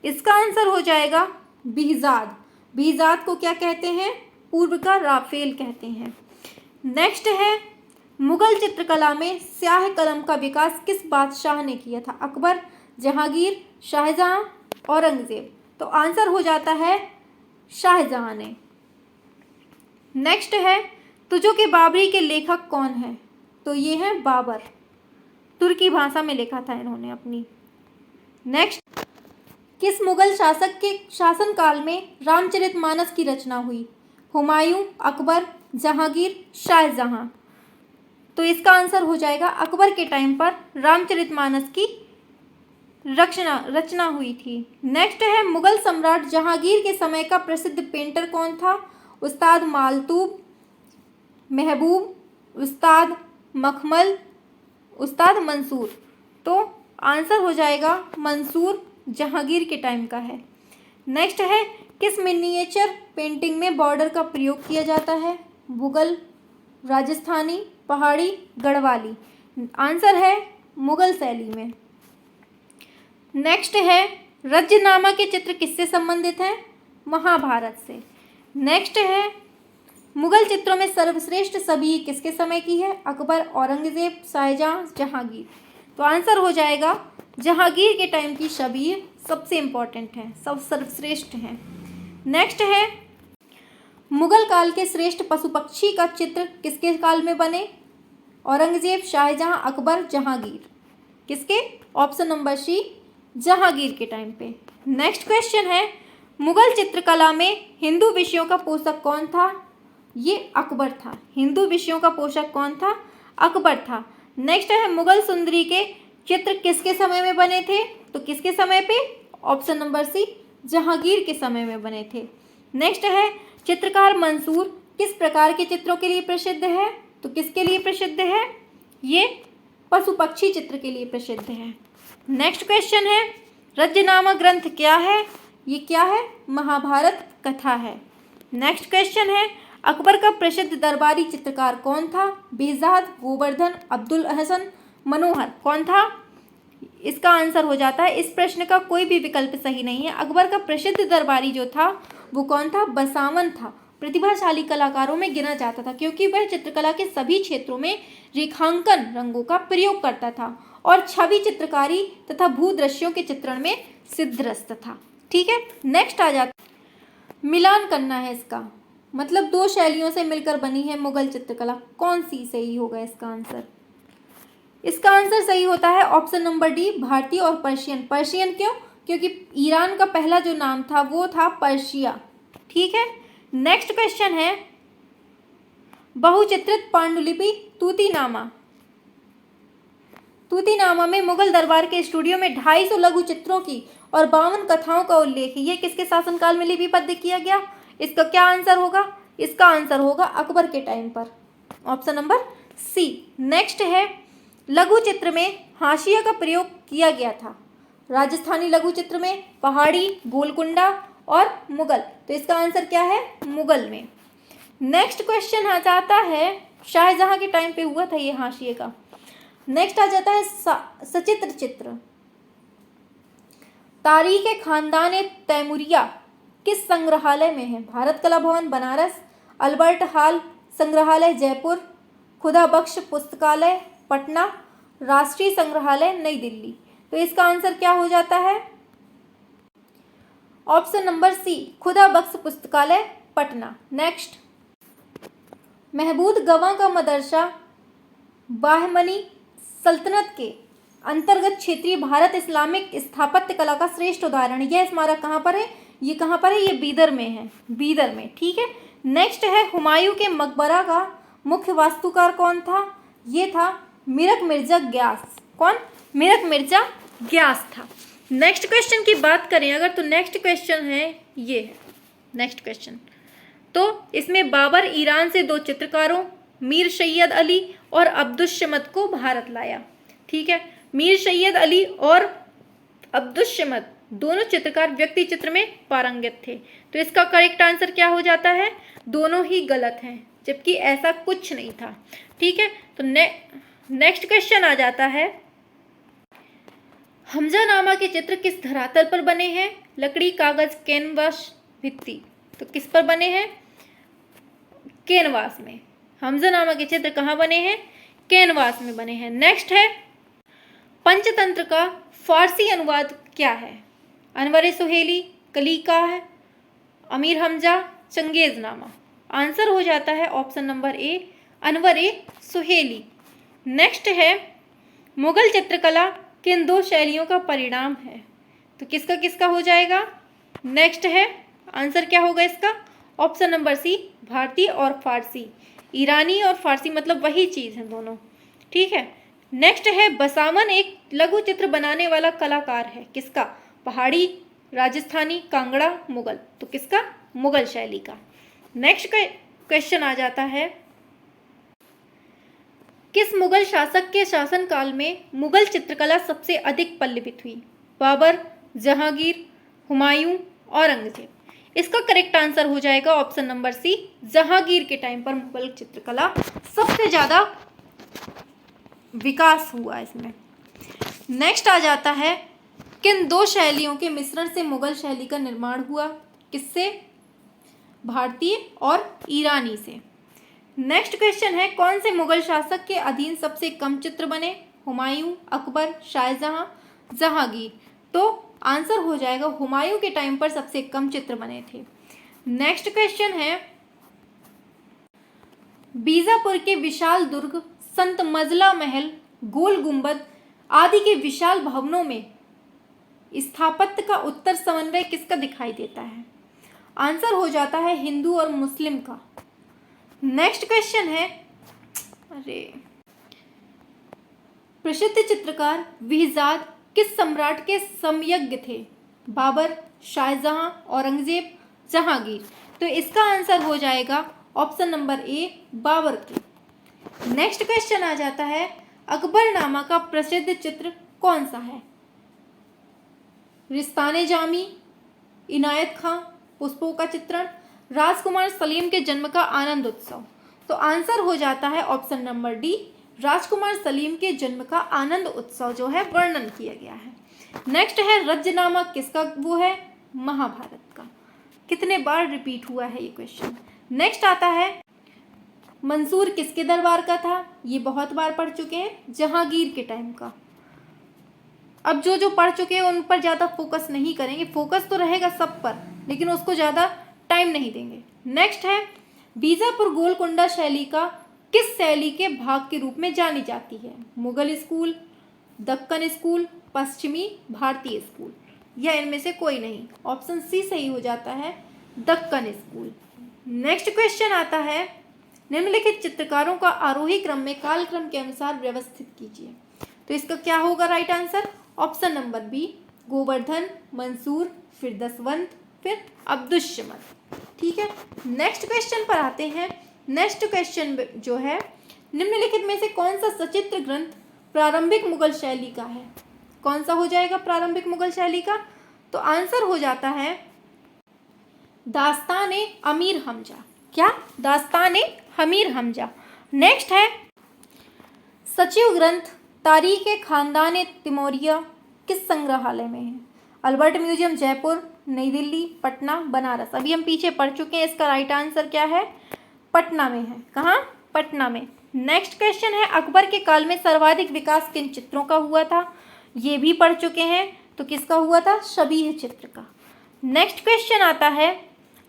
इसका आंसर हो जाएगा बिहजाद। बिहजाद को क्या कहते हैं? पूर्व का राफेल कहते हैं। नेक्स्ट है, मुगल चित्रकला में स्याह कलम का विकास किस बादशाह ने किया था? अकबर, जहांगीर, शाहजहां, औरंगजेब। तो आंसर हो जाता है शाहजहां ने। नेक्स्ट है, तुजो के बाबरी के लेखक कौन है? तो ये है बाबर। तुर्की भाषा में लिखा था इन्होंने अपनी। नेक्स्ट, किस मुगल शासक के शासनकाल में रामचरितमानस की रचना हुई? हुमायूं, अकबर, जहांगीर, शाहजहां। तो इसका आंसर हो जाएगा अकबर के टाइम पर रामचरितमानस की रचना हुई थी। नेक्स्ट है, मुगल सम्राट जहांगीर के समय का प्रसिद्ध पेंटर कौन था? उस्ताद मालतूब, महबूब, उस्ताद मखमल, उस्ताद मंसूर। तो आंसर हो जाएगा मंसूर, जहांगीर के टाइम का है। नेक्स्ट है, किस मिनिएचर पेंटिंग में बॉर्डर का प्रयोग किया जाता है? मुगल, राजस्थानी, पहाड़ी, गढ़वाली। आंसर है मुगल शैली में। नेक्स्ट है, रज्जनामा के चित्र किससे संबंधित हैं? महाभारत से। नेक्स्ट है, मुगल चित्रों में सर्वश्रेष्ठ छवि किसके समय की है? अकबर, औरंगजेब, शाहजहां, जहांगीर। तो आंसर हो जाएगा जहांगीर के टाइम की छवि सबसे इम्पोर्टेंट है, सब सर्वश्रेष्ठ हैं। नेक्स्ट है, मुगल काल के श्रेष्ठ पशु पक्षी का चित्र किसके काल में बने? औरंगजेब, शाहजहां, अकबर, जहांगीर। किसके? ऑप्शन नंबर सी, जहांगीर के टाइम पे। नेक्स्ट क्वेश्चन है, मुगल चित्रकला में हिंदू विषयों का पोषक कौन था? ये अकबर था। हिंदू विषयों का पोषक कौन था? अकबर था। नेक्स्ट है, मुगल सुंदरी के चित्र किसके समय में बने थे? तो किसके समय पे? ऑप्शन नंबर सी, जहांगीर के समय में बने थे। नेक्स्ट है, चित्रकार मंसूर किस प्रकार के चित्रों के लिए प्रसिद्ध है? तो किसके लिए प्रसिद्ध है? ये पशु पक्षी चित्र के लिए प्रसिद्ध है। नेक्स्ट क्वेश्चन है, रज्जनामा ग्रंथ क्या है? ये क्या है? महाभारत कथा है। नेक्स्ट क्वेश्चन है, अकबर का प्रसिद्ध दरबारी चित्रकार कौन था? बेहजाद, गोवर्धन, अब्दुल हसन, मनोहर। कौन था? इसका आंसर हो जाता है, इस प्रश्न का कोई भी विकल्प सही नहीं है। अकबर का प्रसिद्ध दरबारी जो था वो कौन था? बसावन था। प्रतिभाशाली कलाकारों में गिना जाता था क्योंकि वह चित्रकला के सभी क्षेत्रों में रेखांकन रंगों का प्रयोग करता था और छवि चित्रकारी तथा भूदृश्यों के चित्रण में सिद्धहस्त था। ठीक है, नेक्स्ट आ जाता, मिलान करना है इसका, मतलब दो शैलियों से मिलकर बनी है मुगल चित्रकला। कौन सी सही होगा इसका आंसर? इसका आंसर सही होता है ऑप्शन नंबर डी, भारतीय और पर्शियन। पर्शियन क्यों? क्योंकि ईरान का पहला जो नाम था वो था पर्शिया। ठीक है, नेक्स्ट क्वेश्चन है, बहुचित्रित पांडुलिपि तूतीनामा। तूतीनामा में मुगल दरबार के स्टूडियो में 250 लघु चित्रों की और 52 कथाओं का उल्लेख है। ये किसके शासनकाल में लिपिबद्ध किया गया? इसका क्या आंसर होगा? इसका आंसर होगा अकबर के टाइम पर, ऑप्शन नंबर सी। नेक्स्ट है, लघु चित्र में हाशिया का प्रयोग किया गया था। राजस्थानी लघु चित्र में, पहाड़ी, गोलकुंडा और मुगल। तो इसका आंसर क्या है? मुगल में। नेक्स्ट क्वेश्चन आ जाता है, शाहजहां के टाइम पे हुआ था ये हाशिए का। नेक्स्ट आ जाता है सचित्र चित्र। तारीख खानदान तैमूरिया किस संग्रहालय में है? भारत कला भवन बनारस, अल्बर्ट हॉल संग्रहालय जयपुर, खुदा बख्श पुस्तकालय पटना, राष्ट्रीय संग्रहालय नई दिल्ली। तो इसका आंसर क्या हो जाता है? ऑप्शन नंबर सी, खुदा बख्श पुस्तकालय पटना। नेक्स्ट, महमूद गवां का मदरसा बाहमनी सल्तनत के अंतर्गत क्षेत्रीय भारत इस्लामिक स्थापत्य कला का श्रेष्ठ उदाहरण। यह स्मारक कहाँ पर है? ये कहाँ पर है? ये बीदर में है, बीदर में। ठीक है, नेक्स्ट है, हुमायूं के मकबरा का मुख्य वास्तुकार कौन था? ये था मीरक मिर्जा ग्यास। कौन? मीरक मिर्जा ग्यास था। नेक्स्ट क्वेश्चन की बात करें अगर तो नेक्स्ट क्वेश्चन है ये है नेक्स्ट क्वेश्चन। तो इसमें बाबर ईरान से 2 चित्रकारों मीर सैयद अली और अब्दुस्समद को भारत लाया। ठीक है, मीर सैयद अली और अब्दुस्समद दोनों चित्रकार व्यक्ति चित्र में पारंगत थे। तो इसका करेक्ट आंसर क्या हो जाता है? दोनों ही गलत हैं, जबकि ऐसा कुछ नहीं था। ठीक है, तो नेक्स्ट क्वेश्चन आ जाता है, हमजानामा के चित्र किस धरातल पर बने हैं? लकड़ी, कागज, कैनवास, भित्ति। तो किस पर बने हैं? कैनवास में। हमजानामा के चित्र कहाँ बने हैं? कैनवास में बने हैं। नेक्स्ट है, पंचतंत्र का फारसी अनुवाद क्या है? अनवर सुहेली, कलीका है, अमीर हमजा, चंगेजनामा। आंसर हो जाता है ऑप्शन नंबर ए, अनवर सुहेली। नेक्स्ट है, मुगल चित्रकला किन 2 शैलियों का परिणाम है? तो किसका किसका हो जाएगा? नेक्स्ट है, आंसर क्या होगा इसका? ऑप्शन नंबर सी, भारतीय और फारसी। ईरानी और फारसी मतलब वही चीज़ है दोनों। ठीक है, नेक्स्ट है, बसामन एक लघु चित्र बनाने वाला कलाकार है। किसका? पहाड़ी, राजस्थानी, कांगड़ा, मुगल। तो किसका? मुगल शैली का। नेक्स्ट क्वेश्चन आ जाता है, किस मुगल शासक के शासनकाल में मुगल चित्रकला सबसे अधिक पल्लवित हुई? बाबर, जहांगीर, हुमायूं, औरंगजेब। इसका करेक्ट आंसर हो जाएगा ऑप्शन नंबर सी, जहांगीर के टाइम पर मुगल चित्रकला सबसे ज़्यादा विकास हुआ इसमें। नेक्स्ट आ जाता है, किन 2 शैलियों के मिश्रण से मुगल शैली का निर्माण हुआ? किससे? भारतीय और ईरानी से। नेक्स्ट क्वेश्चन है, कौन से मुगल शासक के अधीन सबसे कम चित्र बने? हुमायूं, अकबर, शाहजहां, जहांगीर। तो आंसर हो जाएगा हुमायूं के टाइम पर सबसे कम चित्र बने थे। नेक्स्ट क्वेश्चन है, बीजापुर के विशाल दुर्ग, संत मजला महल, गोल गुंबद आदि के विशाल भवनों में स्थापत्य का उत्तर समन्वय किसका दिखाई देता है? आंसर हो जाता है हिंदू और मुस्लिम का। नेक्स्ट क्वेश्चन है, प्रसिद्ध चित्रकार विहजाद किस सम्राट के समयज्ञ थे? बाबर, शाहजहां, औरंगजेब, जहांगीर। तो इसका आंसर हो जाएगा ऑप्शन नंबर ए, बाबर के। नेक्स्ट क्वेश्चन आ जाता है, अकबरनामा का प्रसिद्ध चित्र कौन सा है? रिस्ताने जामी, इनायत खां, पुष्पों का चित्रण, राजकुमार सलीम के जन्म का आनंद उत्सव। तो आंसर हो जाता है ऑप्शन नंबर डी, राजकुमार सलीम के जन्म का आनंद उत्सव जो है वर्णन किया गया है। नेक्स्ट है, रज्जनामा किसका वो है? महाभारत का। कितने बार रिपीट हुआ है ये क्वेश्चन। नेक्स्ट आता है, मंसूर किसके दरबार का था? ये बहुत बार पढ़ चुके हैं, जहांगीर के टाइम का। अब जो पढ़ चुके हैं उन पर ज़्यादा फोकस नहीं करेंगे, फोकस तो रहेगा सब पर, लेकिन उसको ज़्यादा टाइम नहीं देंगे। नेक्स्ट है, बीजापुर गोलकुंडा शैली का किस शैली के भाग के रूप में जानी जाती है? मुगल स्कूल, दक्कन स्कूल, पश्चिमी भारतीय स्कूल, या इनमें से कोई नहीं। ऑप्शन सी सही हो जाता है, दक्कन स्कूल। नेक्स्ट क्वेश्चन आता है, निम्नलिखित चित्रकारों का आरोही क्रम में कालक्रम के अनुसार व्यवस्थित कीजिए। तो इसका क्या होगा right answer? Option number B, Govardhan, Mansur, फिर दसवंत, फिर अब्दुस्समद। ठीक है, नेक्स्ट क्वेश्चन पर आते हैं। नेक्स्ट क्वेश्चन जो है, निम्नलिखित में से कौन सा सचित्र ग्रंथ प्रारंभिक मुगल शैली का है? कौन सा हो जाएगा प्रारंभिक मुगल शैली का? तो आंसर हो जाता है दास्तान-ए अमीर हमजा। क्या? दास्तान-ए अमीर हमजा। नेक्स्ट है, सचिव ग्रंथ तारीख खानदान तिमोरिया किस संग्रहालय में है? अल्बर्ट म्यूजियम जयपुर, नई दिल्ली, पटना, बनारस। अभी हम पीछे पढ़ चुके हैं, इसका राइट आंसर क्या है? पटना में है। कहाँ? पटना में। नेक्स्ट क्वेश्चन है, अकबर के काल में सर्वाधिक विकास किन चित्रों का हुआ था? ये भी पढ़ चुके हैं, तो किसका हुआ था? शबीह चित्र का। नेक्स्ट क्वेश्चन आता है,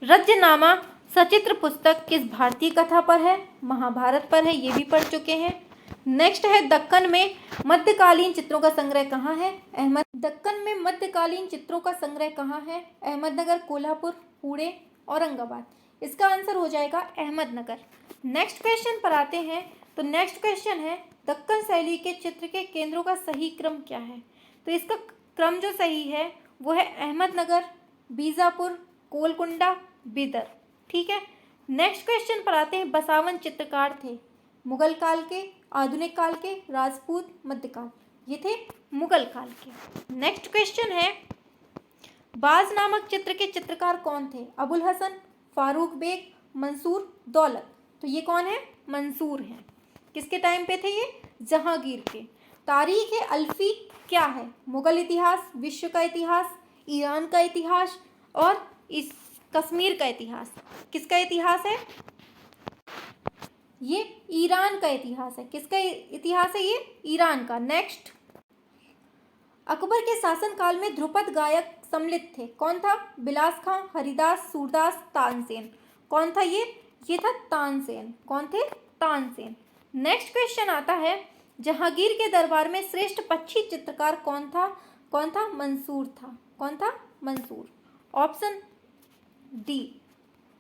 रज्जनामा सचित्र पुस्तक किस भारतीय कथा पर है? महाभारत पर है, ये भी पढ़ चुके हैं। नेक्स्ट है, दक्कन में मध्यकालीन चित्रों का संग्रह कहाँ है? दक्कन में मध्यकालीन चित्रों का संग्रह कहाँ है? अहमदनगर, कोल्हापुर, पुणे, औरंगाबाद। इसका आंसर हो जाएगा अहमदनगर। नेक्स्ट क्वेश्चन पर आते हैं। तो नेक्स्ट क्वेश्चन है दक्कन शैली के चित्र के केंद्रों का सही क्रम क्या है। तो इसका क्रम जो सही है वो है अहमदनगर, बीजापुर, गोलकुंडा, बीदर। ठीक है। नेक्स्ट क्वेश्चन पर आते हैं। बसावन चित्रकार थे मुगल काल के, आधुनिक काल के, राजपूत, मध्यकाल। ये थे मुगल काल के। नेक्स्ट क्वेश्चन है बाज नामक चित्र के चित्रकार कौन थे। अबुल हसन, फारूक बेग, मंसूर, दौलत। तो ये कौन है, मंसूर हैं। किसके टाइम पे थे ये, जहांगीर के। तारीख अल्फी क्या है, मुगल इतिहास, विश्व का इतिहास, ईरान का इतिहास और इस कश्मीर का इतिहास। किसका इतिहास है, ये ईरान का इतिहास है। किसका इतिहास है, ये ईरान का। नेक्स्ट, अकबर के शासनकाल में ध्रुपद गायक सम्मिलित थे। कौन था, बिलास खां, हरिदास, सूरदास, तानसेन। कौन था ये था तानसेन। कौन थे, तानसेन। नेक्स्ट क्वेश्चन आता है जहांगीर के दरबार में श्रेष्ठ पक्षी चित्रकार कौन था। कौन था, मंसूर था। कौन था, मंसूर। Option D.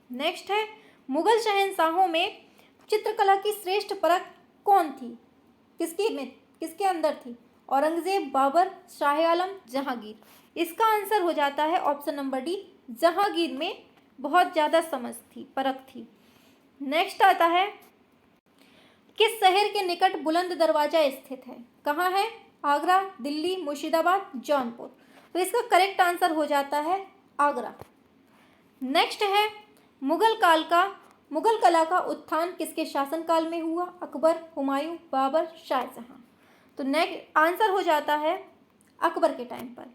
नेक्स्ट है मुगल शहंशाहों में चित्रकला की श्रेष्ठ परख कौन थी, किसके अंदर थी। औरंगजेब, बाबर, शाह आलम, जहांगीर। इसका आंसर हो जाता है ऑप्शन नंबर डी, जहांगीर में बहुत ज़्यादा समझ थी, परख थी। नेक्स्ट आता है किस शहर के निकट बुलंद दरवाजा स्थित है। कहाँ है, आगरा, दिल्ली, मुर्शिदाबाद, जौनपुर। तो इसका करेक्ट आंसर हो जाता है आगरा। नेक्स्ट है मुगल कला का उत्थान किसके शासनकाल में हुआ। अकबर, हुमायूं, बाबर, शाहजहां। तो नेक्स्ट आंसर हो जाता है अकबर के टाइम पर।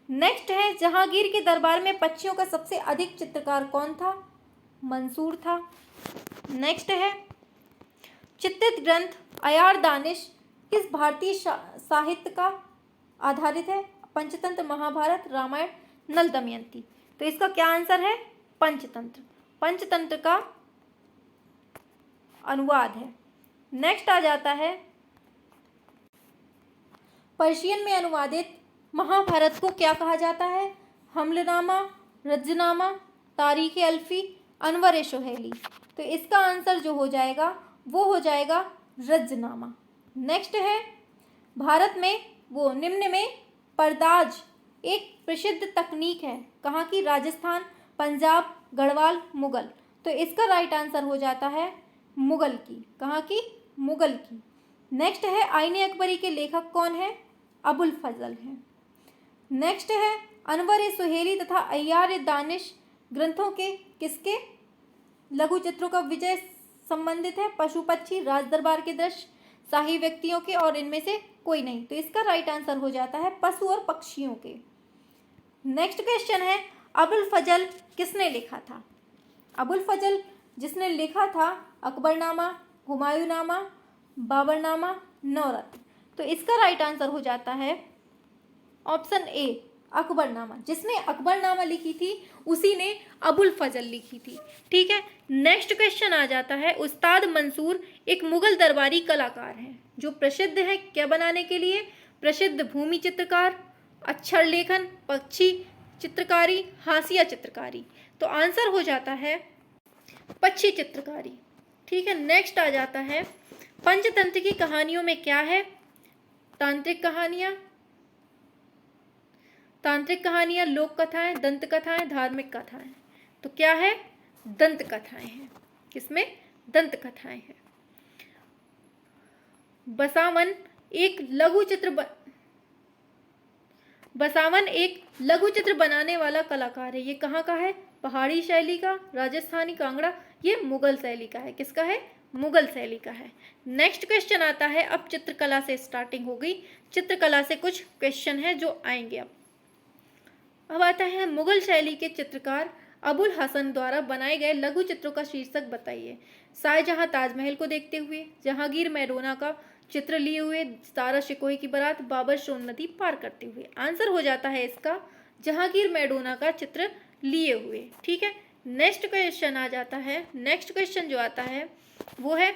नेक्स्ट है जहांगीर के दरबार में पक्षियों का सबसे अधिक चित्रकार कौन था, मंसूर था। नेक्स्ट है चित्रित ग्रंथ अयार दानिश किस भारतीय साहित्य का आधारित है। पंचतंत्र, महाभारत, रामायण, नल दमयंती। तो इसका क्या आंसर है, पंचतंत्र। पंचतंत्र का अनुवाद है। नेक्स्ट आ जाता है पर्शियन में अनुवादित महाभारत को क्या कहा जाता है। हमलनामा, रज्जनामा, तारीख अल्फी, अनवर सोहेली। तो इसका आंसर जो हो जाएगा वो हो जाएगा रज्जनामा। नेक्स्ट है भारत में निम्न में परदाज एक प्रसिद्ध तकनीक है। कहाँ की, राजस्थान, पंजाब, गढ़वाल, मुगल। तो इसका राइट आंसर हो जाता है मुगल की। कहाँ की, मुगल की। नेक्स्ट है आईने अकबरी के लेखक कौन है, अबुल फजल हैं। नेक्स्ट है अनवर सुहेली तथा अय्यार दानिश ग्रंथों के किसके लघु चित्रों का विजय संबंधित है। पशु पक्षी, राज दरबार के दृश्य, शाही व्यक्तियों के और इनमें से कोई नहीं। तो इसका राइट आंसर हो जाता है पशु और पक्षियों के। नेक्स्ट क्वेश्चन है अबुल फजल किसने लिखा था। अबुल फजल जिसने लिखा था अकबरनामा, हुमायूंनामा, बाबरनामा, नौरत। तो इसका राइट आंसर हो जाता है ऑप्शन ए, अकबरनामा। जिसने अकबरनामा लिखी थी उसी ने अबुल फजल लिखी थी। ठीक है। नेक्स्ट क्वेश्चन आ जाता है उस्ताद मंसूर एक मुगल दरबारी कलाकार हैं जो प्रसिद्ध है क्या बनाने के लिए, प्रसिद्ध भूमि चित्रकार, अक्षर लेखन, पक्षी चित्रकारी, हाशिया चित्रकारी। तो आंसर हो जाता है पक्षी चित्रकारी। ठीक है। नेक्स्ट आ जाता है पंचतंत्र की कहानियों में क्या है, तांत्रिक कहानियां, लोक कथाएं, दंत कथाएं, धार्मिक कथाएं। तो क्या है, दंत कथाएं हैं। किसमें, दंत कथाएं हैं। बसावन एक लघु चित्र बनाने वाला कलाकार है। ये कहाँ का है, पहाड़ी शैली का, राजस्थानी, कांगड़ा। ये मुगल शैली का है। किसका है, मुगल शैली का है। नेक्स्ट क्वेश्चन आता है, अब चित्रकला से स्टार्टिंग हो गई। चित्रकला से कुछ क्वेश्चन है जो आएंगे। अब आता है मुगल शैली के चित्रकार अबुल हसन द्वारा बनाए गए लघु चित्रों का शीर्षक बताइए। शाहजहां ताजमहल को देखते हुए, जहांगीर मैडोना का चित्र लिए हुए, सारा शिकोही की बारात, बाबर सोन नदी पार करते हुए। आंसर हो जाता है इसका जहांगीर मैडोना का चित्र लिए हुए। ठीक है। नेक्स्ट क्वेश्चन आ जाता है। नेक्स्ट क्वेश्चन जो आता है वो है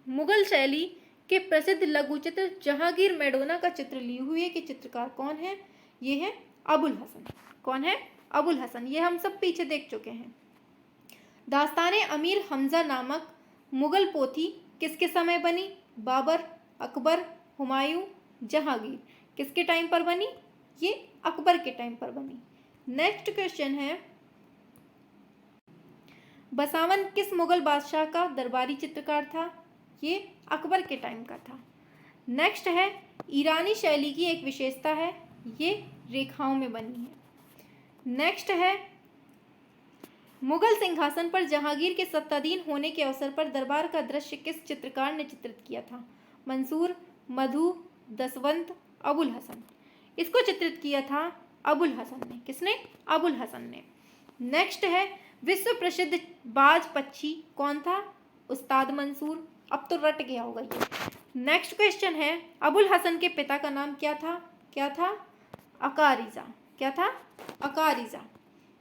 मुगल शैली के प्रसिद्ध लघु चित्र जहांगीर मैडोना का चित्र लिए हुए के चित्रकार कौन है। ये है अबुल हसन। कौन है, अबुल हसन। ये हम सब पीछे देख चुके हैं। दास्ताने अमीर हमजा नामक मुगल पोथी किसके समय बनी? बाबर, अकबर, हुमायूं, जहांगीर। किसके टाइम पर बनी? ये अकबर के टाइम पर बनी। नेक्स्ट क्वेश्चन है, बसावन किस मुगल बादशाह का दरबारी चित्रकार था? ये अकबर के टाइम का था। नेक्स्ट है, ईरानी शैली की एक विशेषता है, ये रेखाओं में बनी है। नेक्स्ट है, मुगल सिंहासन पर जहांगीर के सत्ताधीन होने के अवसर पर दरबार का दृश्य किस चित्रकार ने चित्रित किया था? मंसूर, मधु, दसवंत, अबुल हसन। इसको चित्रित किया था अबुल हसन ने। किसने? अबुल हसन ने। नेक्स्ट है, विश्व प्रसिद्ध बाज पक्षी कौन था? उस्ताद मंसूर। अब तो रट गया होगा ये। नेक्स्ट क्वेश्चन है, अबुल हसन के पिता का नाम क्या था? क्या था? अकारिजा। क्या था? अकारिजा।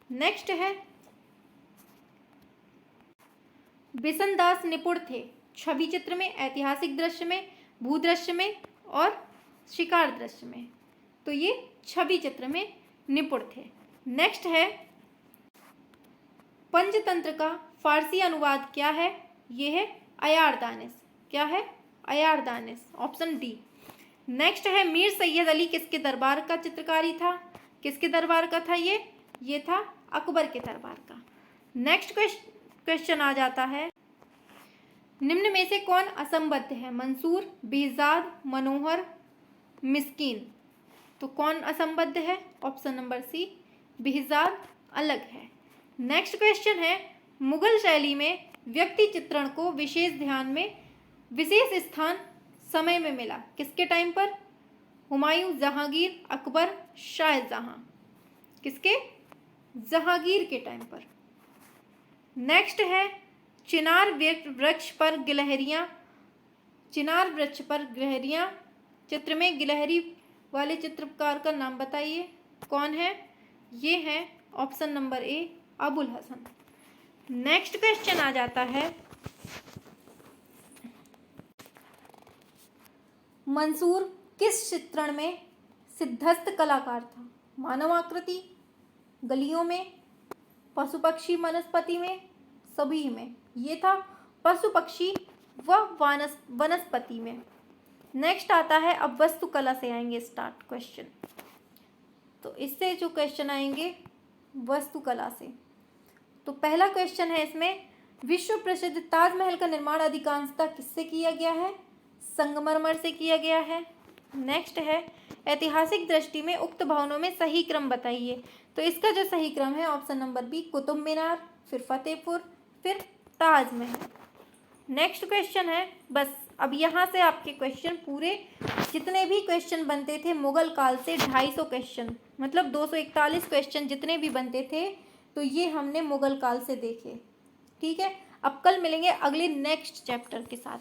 नेक्स्ट है, बिशनदास निपुण थे छवि चित्र में, ऐतिहासिक दृश्य में, भूदृश्य में और शिकार दृश्य में। तो ये छवि चित्र में निपुण थे। नेक्स्ट है, पंचतंत्र का फारसी अनुवाद क्या है? ये है अयारदानिस। क्या है? अयारदानिस। Option D. नेक्स्ट है, मीर सैयद अली किसके दरबार का चित्रकारी था? किसके दरबार का था ये था अकबर के दरबार का। नेक्स्ट क्वेश्चन आ जाता है, निम्न में से कौन असंबद्ध है? मंसूर, बेहजाद, मनोहर, मिस्कीन। तो कौन असंबद्ध है? ऑप्शन नंबर सी, बेहजाद अलग है। नेक्स्ट क्वेश्चन है, मुगल शैली में व्यक्ति चित्रण को विशेष स्थान समय में मिला किसके टाइम पर? हुमायूं, जहांगीर, अकबर, शाहजहां। किसके? जहांगीर के टाइम पर। नेक्स्ट है, चिनार वृक्ष पर गिलहरियां चित्र में गिलहरी वाले चित्रकार का नाम बताइए, कौन है? ये है option number A, Abul Hasan. Next question आ जाता है, मंसूर किस चित्रण में सिद्धस्त कलाकार था? मानव आकृति, गलियों में, पशु पक्षी वनस्पति में, सभी में। ये था पशु पक्षी व वनस्पति में। नेक्स्ट आता है, अब वस्तुकला से आएंगे स्टार्ट क्वेश्चन। तो इससे जो क्वेश्चन आएंगे वस्तुकला से, तो पहला क्वेश्चन है इसमें, विश्व प्रसिद्ध ताजमहल का निर्माण अधिकांशतः किससे किया गया है? संगमरमर से किया गया है। नेक्स्ट है, ऐतिहासिक दृष्टि में उक्त भवनों में सही क्रम बताइए। तो इसका जो सही क्रम है option number B, Qutub Minar, फिर फतेहपुर, फिर ताजमहल। नेक्स्ट क्वेश्चन है, बस अब यहाँ से आपके क्वेश्चन पूरे जितने भी क्वेश्चन बनते थे मुगल काल से 250 क्वेश्चन, मतलब 241 क्वेश्चन जितने भी बनते थे, तो ये हमने मुगल काल से देखे। ठीक है, अब कल मिलेंगे अगले नेक्स्ट चैप्टर के साथ।